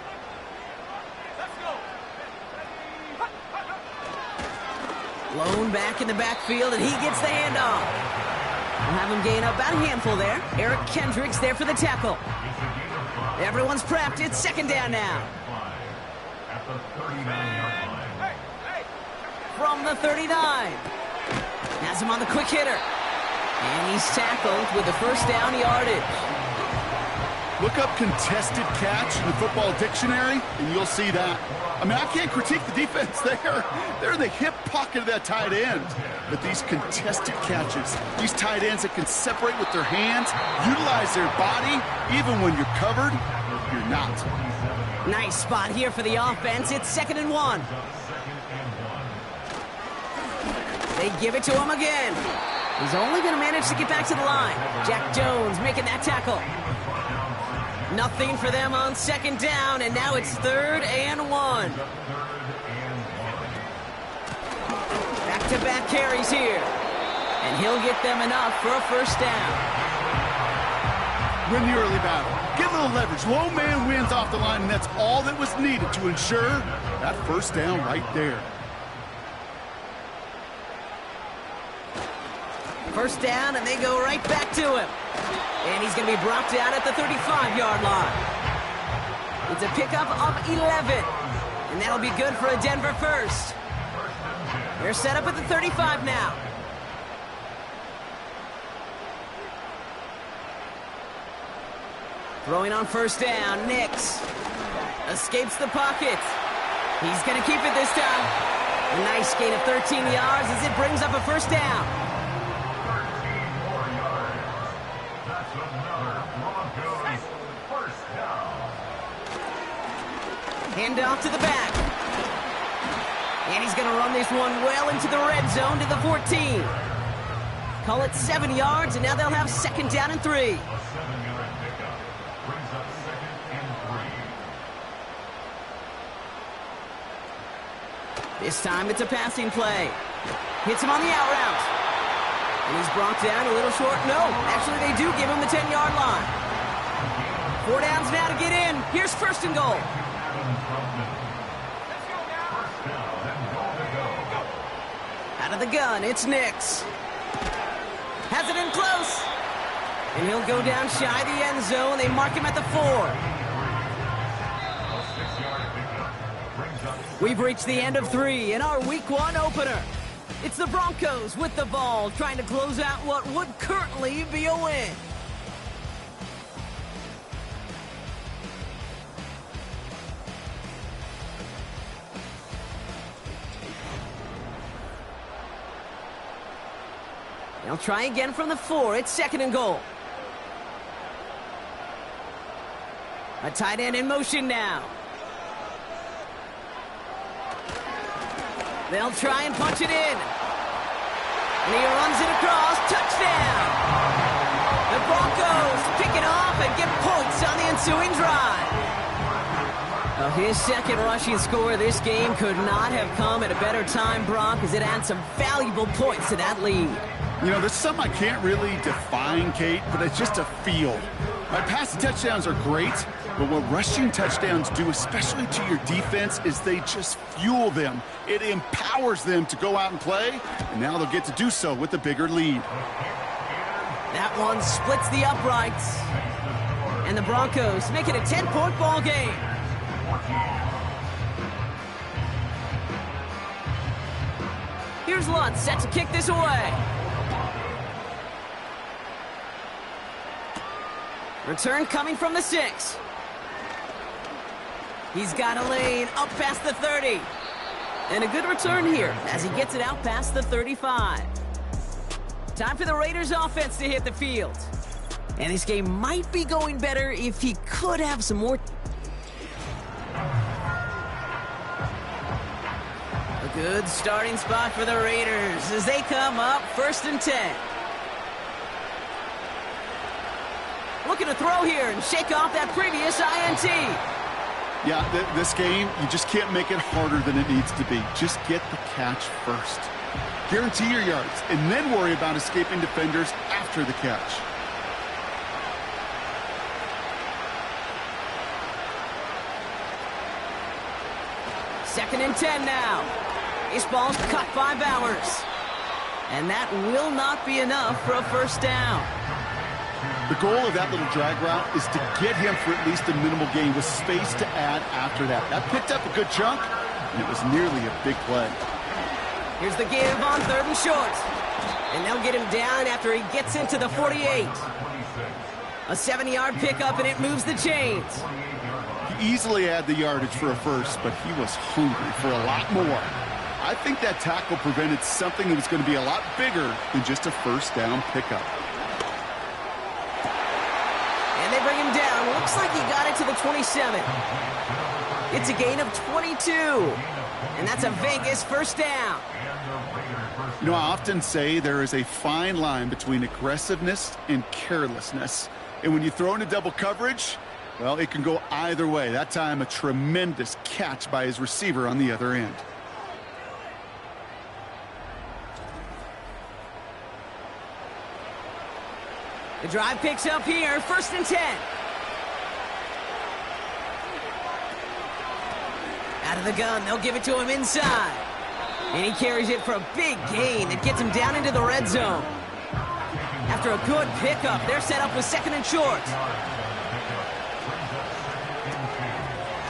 Lone back in the backfield, and he gets the handoff. We'll have him gain about a handful there. Eric Kendricks there for the tackle. Everyone's prepped. It's 2nd down now. At the 39-yard line. From the 39. Has him on the quick hitter. And he's tackled with the 1st down yardage. Look up contested catch in the football dictionary, and you'll see that. I mean, I can't critique the defense there. They're in the hip pocket of that tight end. But these contested catches, these tight ends that can separate with their hands, utilize their body, even when you're covered, you're not. Nice spot here for the offense. It's 2nd and 1. They give it to him again. He's only going to manage to get back to the line. Jack Jones making that tackle. Nothing for them on 2nd down, and now it's 3rd and 1. Back-to-back carries here. And he'll get them enough for a 1st down. Win the early battle. Get a little leverage. Low man wins off the line, and that's all that was needed to ensure that 1st down right there. 1st down, and they go right back to him. And he's going to be brought down at the 35-yard line. It's a pickup of 11. And that'll be good for a Denver 1st. They're set up at the 35 now. Throwing on 1st down, Nix. Escapes the pocket. He's going to keep it this time. A nice gain of 13 yards as it brings up a 1st down. Hand off to the back. And he's going to run this one well into the red zone to the 14. Call it 7 yards, and now they'll have 2nd down and 3. A 7-yard pickup brings up 2nd and 3. This time it's a passing play. Hits him on the out route. And he's brought down a little short. No, actually they do give him the 10-yard line. 4 downs now to get in. Here's 1st and goal. Out of the gun, it's Nix. Has it in close. And he'll go down shy the end zone. They mark him at the 4. We've reached the end of 3 in our Week 1 opener. It's the Broncos with the ball, trying to close out what would currently be a win. They'll try again from the 4. It's 2nd and goal. A tight end in motion now. They'll try and punch it in. And he runs it across. Touchdown! The Broncos pick it off and get points on the ensuing drive. Well, his 2nd rushing score this game could not have come at a better time, Brock, as it adds some valuable points to that lead. You know, there's something I can't really define, Kate, but it's just a feel. Right, passing touchdowns are great, but what rushing touchdowns do, especially to your defense, is they just fuel them. It empowers them to go out and play, and now they'll get to do so with a bigger lead. That one splits the uprights. And the Broncos make it a 10-point ball game. Here's Lutz set to kick this away. Return coming from the 6. He's got a lane up past the 30. And a good return here as he gets it out past the 35. Time for the Raiders offense to hit the field. And this game might be going better if he could have some more. A good starting spot for the Raiders as they come up 1st and 10. Looking to throw here and shake off that previous INT. Yeah, this game, you just can't make it harder than it needs to be. Just get the catch first. Guarantee your yards, and then worry about escaping defenders after the catch. Second and 10 now. This ball's cut by Bowers. And that will not be enough for a 1st down. The goal of that little drag route is to get him for at least a minimal gain with space to add after that. That picked up a good chunk, and it was nearly a big play. Here's the give on 3rd and short. And they'll get him down after he gets into the 48. A 7-yard pickup, and it moves the chains. He easily had the yardage for a 1st, but he was hungry for a lot more. I think that tackle prevented something that was going to be a lot bigger than just a 1st down pickup. They bring him down. Looks like he got it to the 27. It's a gain of 22. And that's a Vegas 1st down. You know, I often say there is a fine line between aggressiveness and carelessness. And when you throw into double coverage, well, it can go either way. That time, a tremendous catch by his receiver on the other end. The drive picks up here, 1st and 10. Out of the gun, they'll give it to him inside. And he carries it for a big gain that gets him down into the red zone. After a good pickup, they're set up with 2nd and short.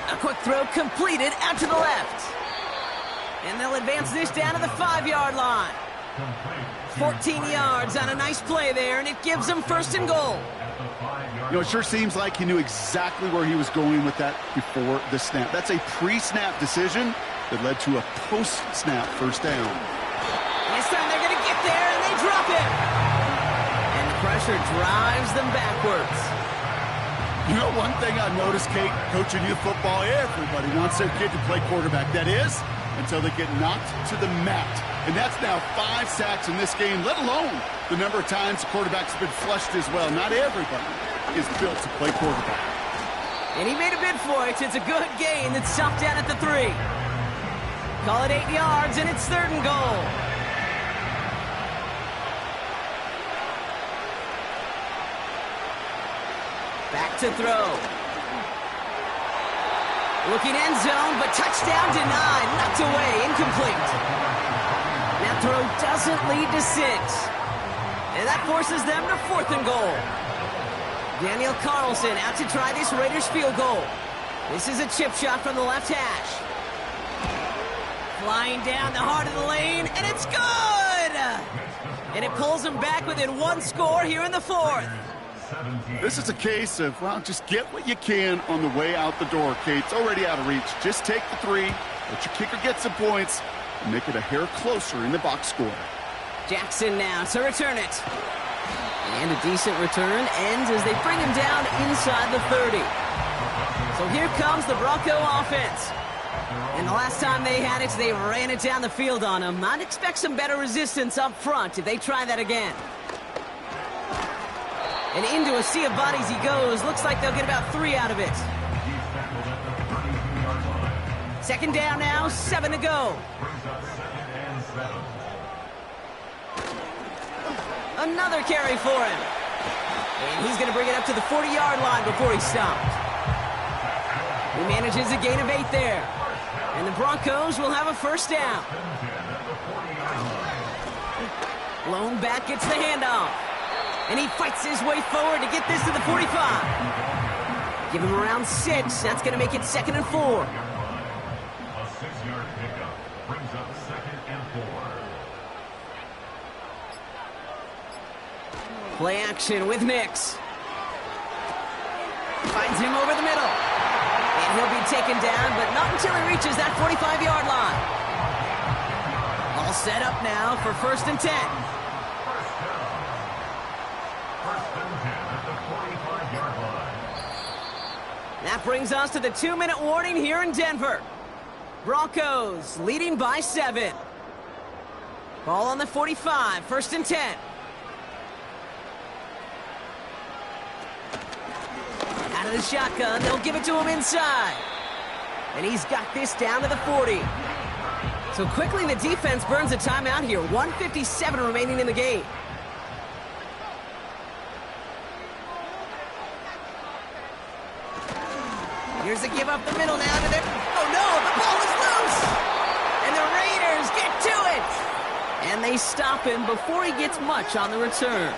A quick throw completed out to the left. And they'll advance this down to the 5-yard line. 14 yards on a nice play there, and it gives him 1st and goal. You know, it sure seems like he knew exactly where he was going with that before the snap. That's a pre-snap decision that led to a post-snap 1st down. This time they're going to get there, and they drop him. And the pressure drives them backwards. You know, one thing I've noticed, Kate, coaching youth football, everybody wants their kid to play quarterback. That is, until they get knocked to the mat. And that's now 5 sacks in this game, let alone the number of times the quarterback's been flushed as well. Not everybody is built to play quarterback. And he made a bid for it. It's a good gain that's stopped down at the 3. Call it 8 yards, and it's 3rd and goal. Back to throw. Looking end zone, but touchdown denied. Knocked away, incomplete. That throw doesn't lead to 6. And that forces them to 4th and goal. Daniel Carlson out to try this Raiders field goal. This is a chip shot from the left hash. Flying down the heart of the lane, and it's good! And it pulls them back within 1 score here in the 4th. This is a case of, well, just get what you can on the way out the door, Kate. It's already out of reach. Just take the 3, let your kicker get some points, and make it a hair closer in the box score. Jackson now to return it. And a decent return ends as they bring him down inside the 30. So here comes the Bronco offense. And the last time they had it, they ran it down the field on him. I'd expect some better resistance up front if they try that again. And into a sea of bodies he goes. Looks like they'll get about 3 out of it. Second down now, 7 to go. Another carry for him. And he's going to bring it up to the 40-yard line before he's stopped. He manages a gain of 8 there. And the Broncos will have a first down. Lone back gets the handoff. And he fights his way forward to get this to the 45. Give him around 6. That's going to make it 2nd and 4. A 6-yard pickup brings up 2nd and 4. Play action with Nix. Finds him over the middle. And he'll be taken down, but not until he reaches that 45-yard line. All set up now for 1st and 10. That brings us to the 2-minute warning here in Denver. Broncos leading by 7. Ball on the 45, 1st and 10. Out of the shotgun, they'll give it to him inside. And he's got this down to the 40. So quickly the defense burns a timeout here. 1:57 remaining in the game. Here's a give up the middle now to them. Oh no, the ball is loose! And the Raiders get to it! And they stop him before he gets much on the return.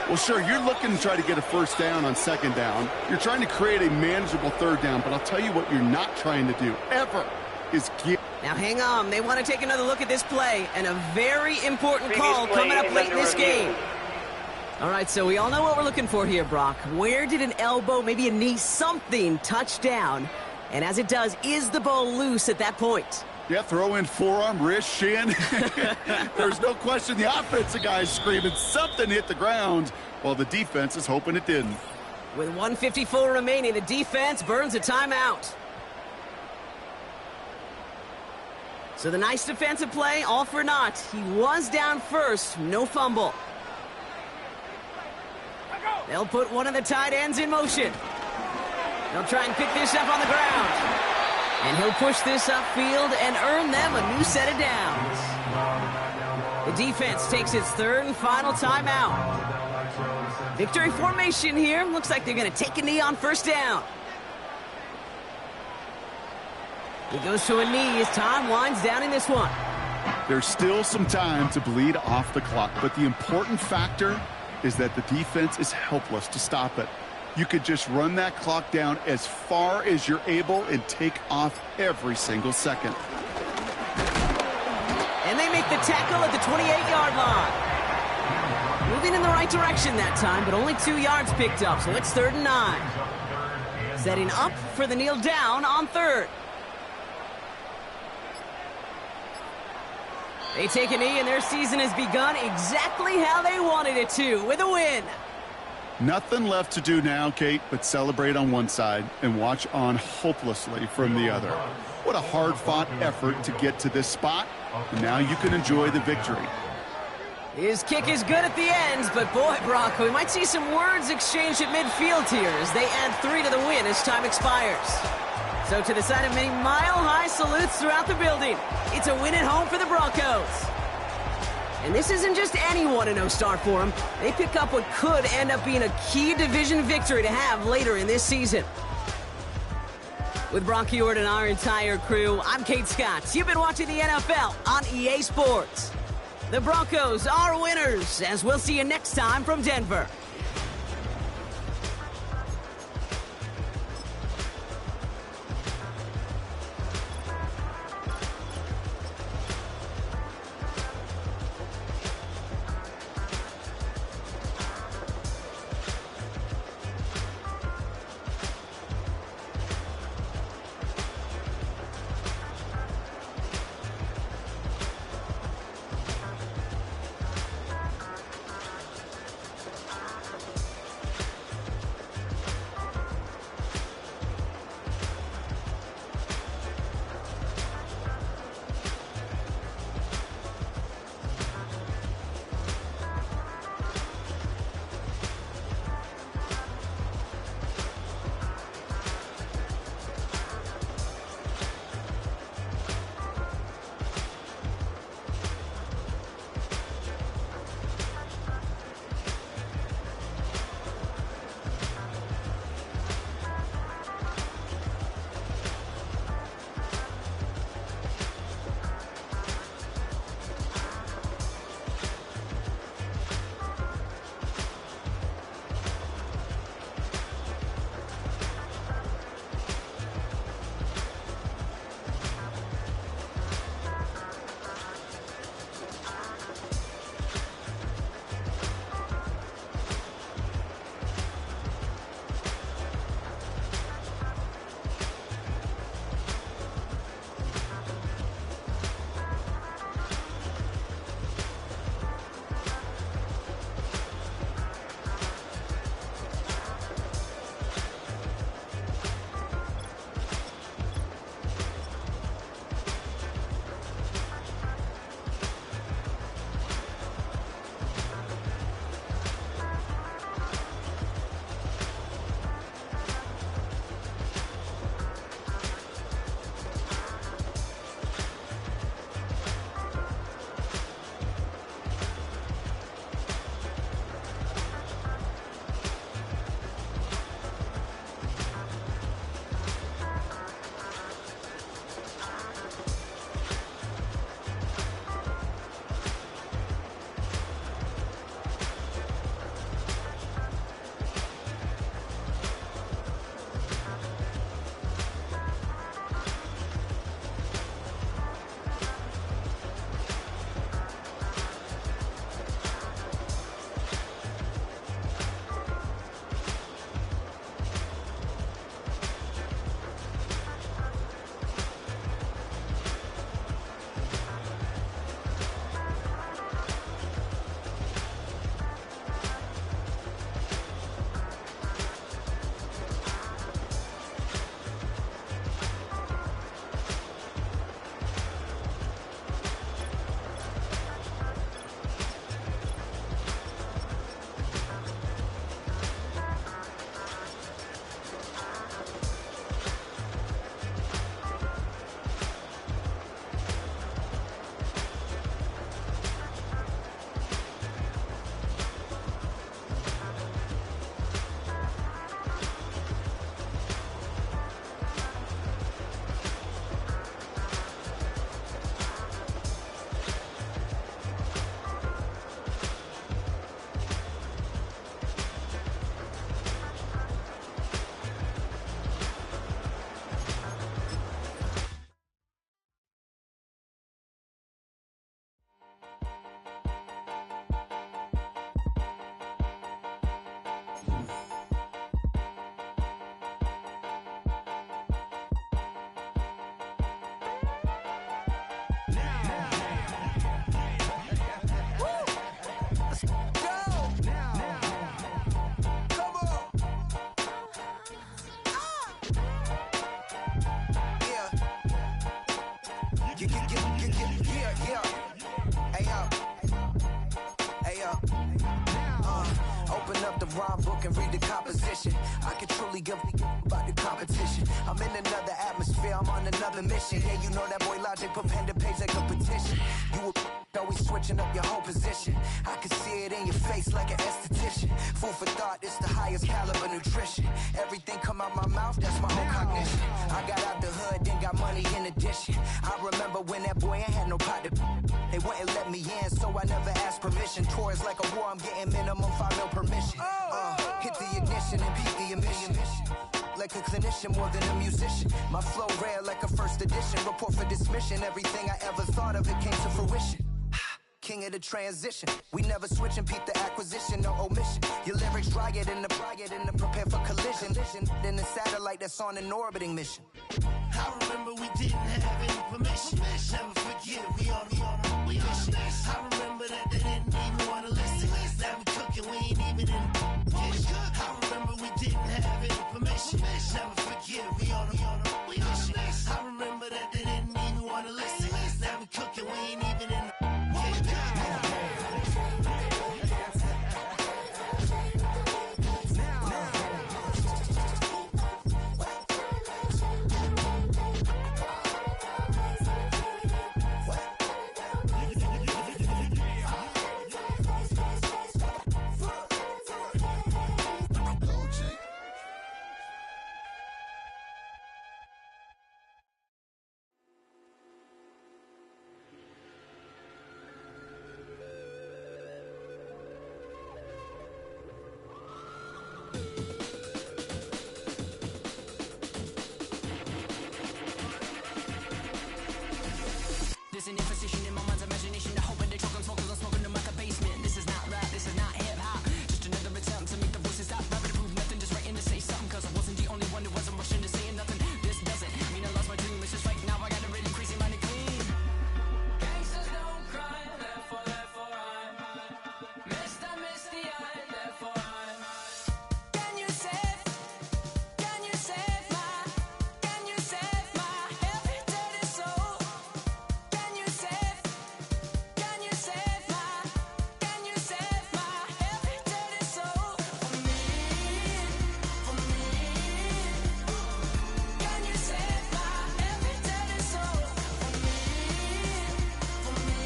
Well, sure, you're looking to try to get a first down on 2nd down. You're trying to create a manageable 3rd down, but I'll tell you what you're not trying to do, ever, is get... Now hang on, they want to take another look at this play, and a very important call coming up late in this game. All right, so we all know what we're looking for here, Brock. Where did an elbow, maybe a knee, something touch down? And as it does, is the ball loose at that point? Yeah, throw in forearm, wrist, shin. There's no question the offensive guy's screaming something hit the ground while the defense is hoping it didn't. With 1:54 remaining, the defense burns a timeout. So the nice defensive play, all for naught. He was down first, no fumble. They'll put one of the tight ends in motion. They'll try and pick this up on the ground. And he'll push this upfield and earn them a new set of downs. The defense takes its 3rd and final timeout. Victory formation here. Looks like they're going to take a knee on 1st down. He goes to a knee as time winds down in this one. There's still some time to bleed off the clock, but the important factor is that the defense is helpless to stop it. You could just run that clock down as far as you're able and take off every single second. And they make the tackle at the 28-yard line. Moving in the right direction that time, but only 2 yards picked up, so it's 3rd and 9. Setting up for the kneel down on 3rd. They take a knee, and their season has begun exactly how they wanted it to, with a win. Nothing left to do now, Kate, but celebrate on one side and watch on hopelessly from the other. What a hard-fought effort to get to this spot, and now you can enjoy the victory. His kick is good at the end, but boy, Brock, we might see some words exchanged at midfield here as they add 3 to the win as time expires. So to the side of many mile-high salutes throughout the building, it's a win at home for the Broncos. And this isn't just any 1-0 start for them. They pick up what could end up being a key division victory to have later in this season. With Brock Heward and our entire crew, I'm Kate Scott. You've been watching the NFL on EA Sports. The Broncos are winners, as we'll see you next time from Denver. Open up the rhyme book and read the composition. I can truly give about the competition. I'm in another atmosphere, I'm on another mission. Yeah, you know that boy Logic put pen to page like a petition. You were always switching up your whole position. I can see it in your face like an esthetician. Food for thought, it's the highest caliber nutrition. Everything come out my mouth, that's my own cognition. I got out the hood, then got money in addition. I remember when that boy ain't had no pot to. They wouldn't let me in, so I never asked permission. Tours like a war, I'm getting minimum 5 mil permission. Hit the ignition and beat the emission. Like a clinician more than a musician. My flow rare like a first edition. Report for dismission. Everything I ever thought of, it came to fruition. King of the transition. We never switch and peep the acquisition, no omission. Your lyrics dry it in the prepare for collision. Then the satellite that's on an orbiting mission. I remember we didn't have any permission. Never forget we on a mission. I remember that they didn't even want to listen. Now we cooking, we ain't even in the kitchen. I remember we didn't have any permission. Never forget we on a mission. I remember that they didn't even want to listen. Now we cooking, we ain't even in the There's an imposition in my mind's imagination. I hope they choke on smoke 'cause I'm smoking them like a basement. This is not rap, this is not hip-hop. Just another attempt to make the voices stop rapping to prove nothing. Just writing to say something 'cause I wasn't the only one who wasn't rushing to saying nothing. This doesn't mean I lost my dream. It's just right now I got a really crazy mind and clean. Gangsters don't cry, therefore I'm misty-eyed, therefore I'm. Can you save my every dirty soul? Can you save my every dirty soul for me? Can you save my every dirty soul for me?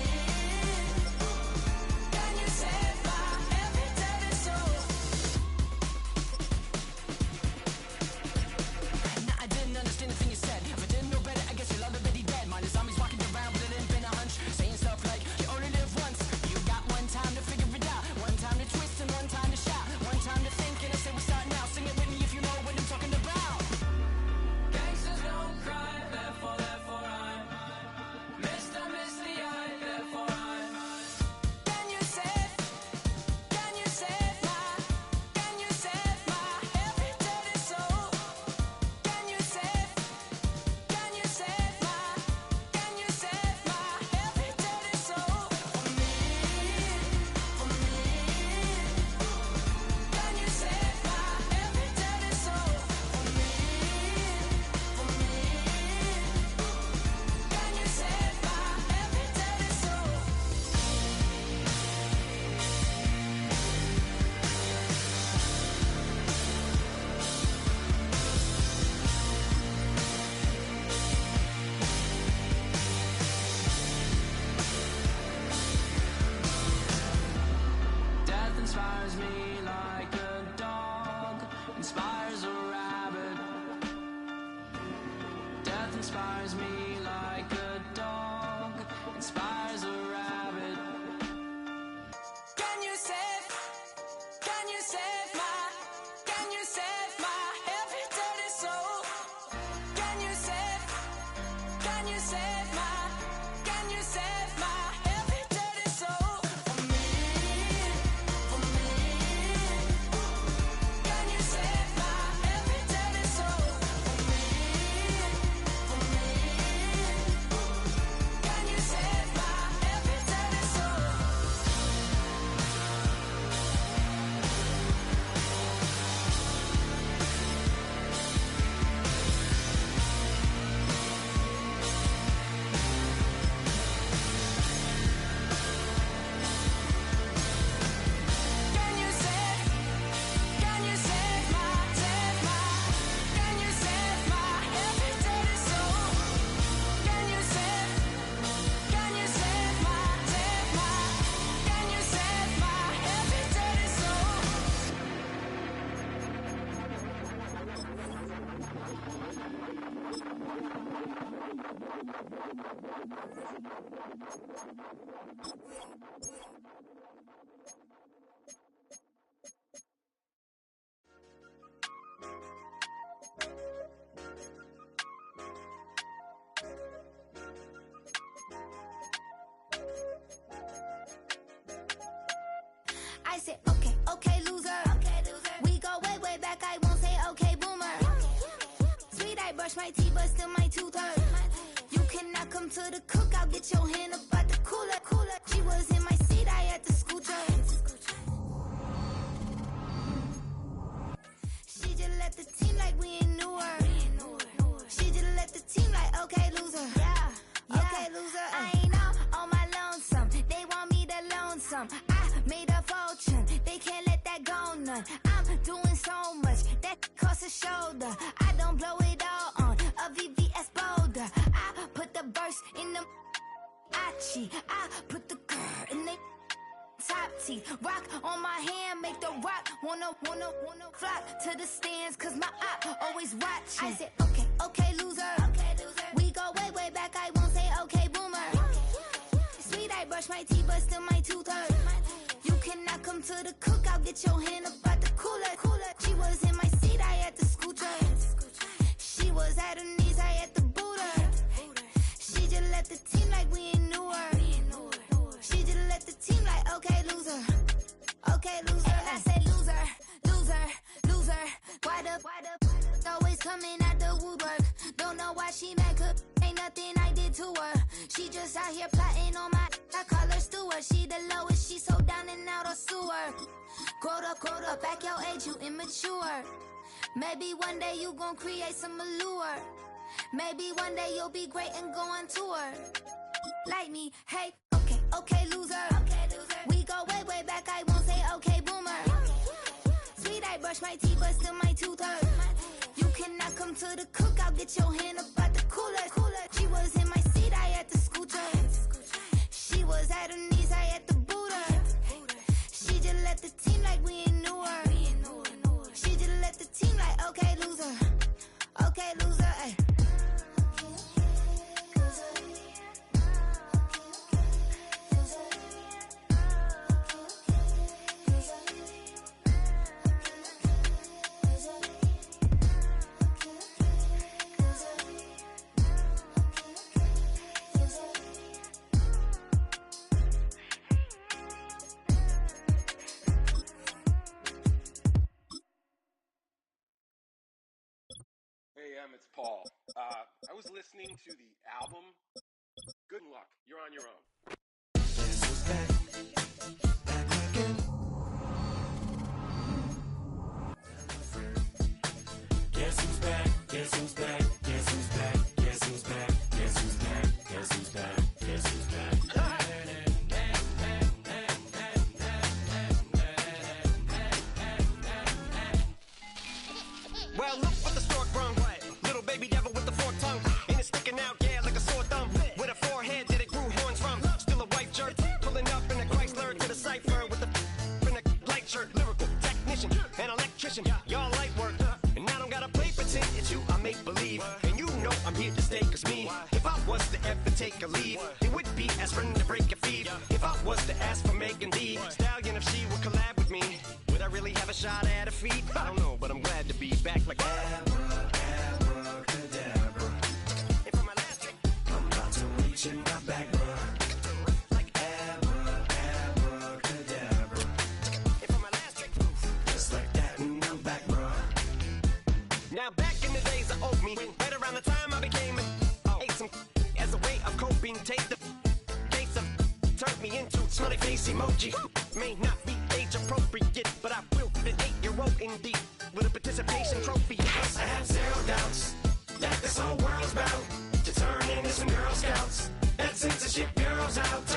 Can you save my every dirty soul? Nah, I didn't understand the thing you said. If I didn't know better, I guess you're already dead. Mine is zombies walking around with a limp and a hunch, saying stuff like, you only live once. You got one time to figure it out, one time to twist and one time to shout, one time to think and I say we start now. Sing it with me if you know what I'm talking about. Gangsters don't cry, therefore I'm misty-eyed, therefore I'm. Can you save my every dirty soul? Can you save my every dirty soul for me? Can you save my every dirty soul for me? Can you save my every dirty soul? Death inspires me like a dog inspires a rabbit. Death inspires me like a dog inspires a rabbit. Can you save my every dirty soul? Can you save my every dirty soul for me? Can you save my every dirty soul for me? I said, okay, okay, loser. We go way, way back. I won't say, okay, boomer. Sweet, I brush my teeth, but still my tooth hurt. You cannot come to the cookout. Get your hand up out the cooler. She was in my seat. I had to scoot her. She just left the team like we ain't knew her. She just left the team like, okay, loser. Yeah, okay, loser. I ain't on my lonesome. They want me to loan some. I made a fortune. They can't let that go none. I'm doing so much that costs a shoulder. I don't blow it all on a VVS boulder. I put the verse in the Achi. I put the girl in the top teeth. Rock on my hand, make the rock wanna flock to the stands, cause my eye always watching. I said, okay, okay, loser. We go way, way back. I won't say, okay, boomer. Sweet, I brush my teeth, but still my tooth hurt. You cannot come to the cookout. Get your hand up out the cooler. She was in my seat. I had to scoot her. She was at her knees. I had to boot her. She just left the team like we ain't knew her. She just left the team like, okay, loser. Okay, loser. And I said, loser. Why the always coming at the woodwork? Don't know why she mad, cause ain't nothing I did to her. She just out here plotting on my, I call her steward. She the lowest, she so down and out of sewer. Growed up, back your age, you immature. Maybe one day you gon' create some allure. Maybe one day you'll be great and go on tour. Like me, hey, okay, loser. We go way, way back, I won't say, okay, boomer. Sweet, I brush my teeth, but still my tooth hurt. You cannot come to the cookout. Get your hand up out the cooler. She was in my seat. I had to scoot her. She was at her knees. I had to boot her. She just left the team like we ain't knew her. She just left the team like, okay, loser. Okay, loser. Ay. Hey, it's Paul. I was listening to the album. Good luck. You're on your own. Guess who's back? Back again. Guess who's back? Guess who's back? Guess who's back? Guess who's back? Guess who's back? Guess who's back? Guess who's back? Well, look what the stork brung. Little baby devil with the forked tongue. And it's sticking out, yeah, like a sore thumb. With a forehead that it grew horns from. Still a white shirt, pulling up in a Chrysler to the cipher with the in a light shirt. Lyrical technician, an electrician, y'all light work. And I don't gotta play pretend, it's you I make believe. And you know I'm here to stay, cause me, if I was to ever take a leave, it would be aspirin to break a feed. If I was to ask for Megan D Stallion, if she would collab with me, would I really have a shot at a feat? I don't know, but I'm glad to be back like abracadabra. And for my last trick, I'm about to reach in my back, bruh. Like abracadabra. And for my last trick, just like that, and I'm back, bruh. Now back in the days of old me, right around the time I became ate some as a way of coping. Take the case of turned me into smiley face emoji. May not be age appropriate, but I will fit an 8-year-old indeed with a participation trophy. Yes, I have zero doubts that this whole world's bound to turn into some Girl Scouts. That censorship bureau's out.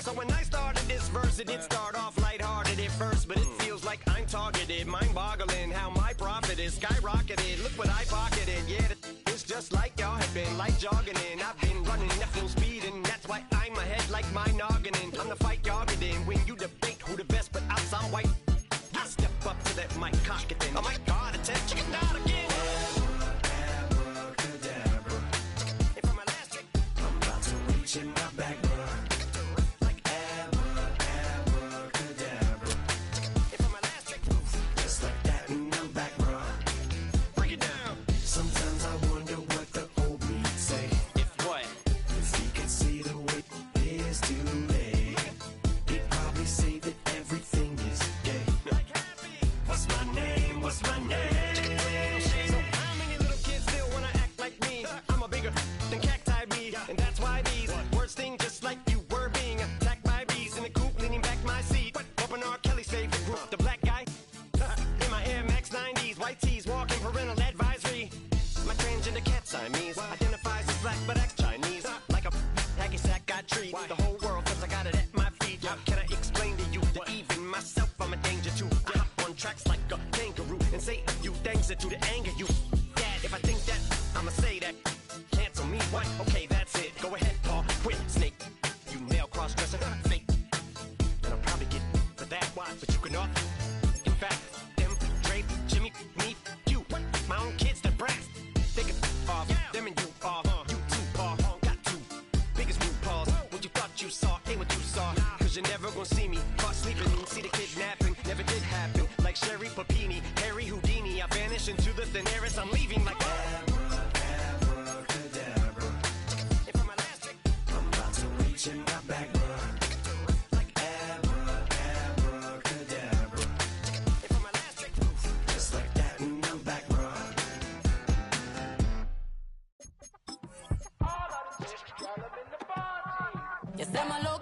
So when I started this verse, it did start off lighthearted at first, but it feels like I'm targeted. Mind-boggling how my profit is skyrocketed. Look what I pocketed. Yeah, it's just like y'all have been like jogging in. I've been running at full speed, and that's why I'm ahead like my noggin. I'm the fight y'all get in when you debate who the best, but I'm some white. I step up to that mic, cock it then. Oh my God, attention, not again. Abracadabra. what's my name? So how many little kids still wanna act like me? I'm a bigger than cacti bee, and that's why these words sting just like you were being attacked by bees in the coop, leaning back my seat. Open R. Kelly's favorite group, the black guy. In my Air Max 90s, white tees, walking parental advisory. My transgender cat Siamese identifies as black but acts Chinese. Like a hacky sack I treat the whole world cause I got it at my feet. How can I explain to you that even myself I'm a danger to? I hop on tracks like a kangaroo and say a few things that do to anger you. Dad, if I think that, I'ma say that. Cancel me, what? Okay, that's it. Go ahead, Paul. Quit, snake. You male cross-dresser, fake. And I'll probably get for that, but you can off. In fact, them, Drake, Jimmy, me, you. My own kids, they're brass. They could off, them and you off. You two off, got two. Biggest root paws. What you thought you saw ain't what you saw. Cause you're never gonna see me caught sleeping. See the kidnapping, never did happen. Like Sherry Papini, Harry Houdini. I vanish into the thin air as I'm leaving like abracadabra. And for my last trick, I'm about to reach in my back, bruh. Like abracadabra. And for my last trick, just like that, and I'm back, bruh. You say my love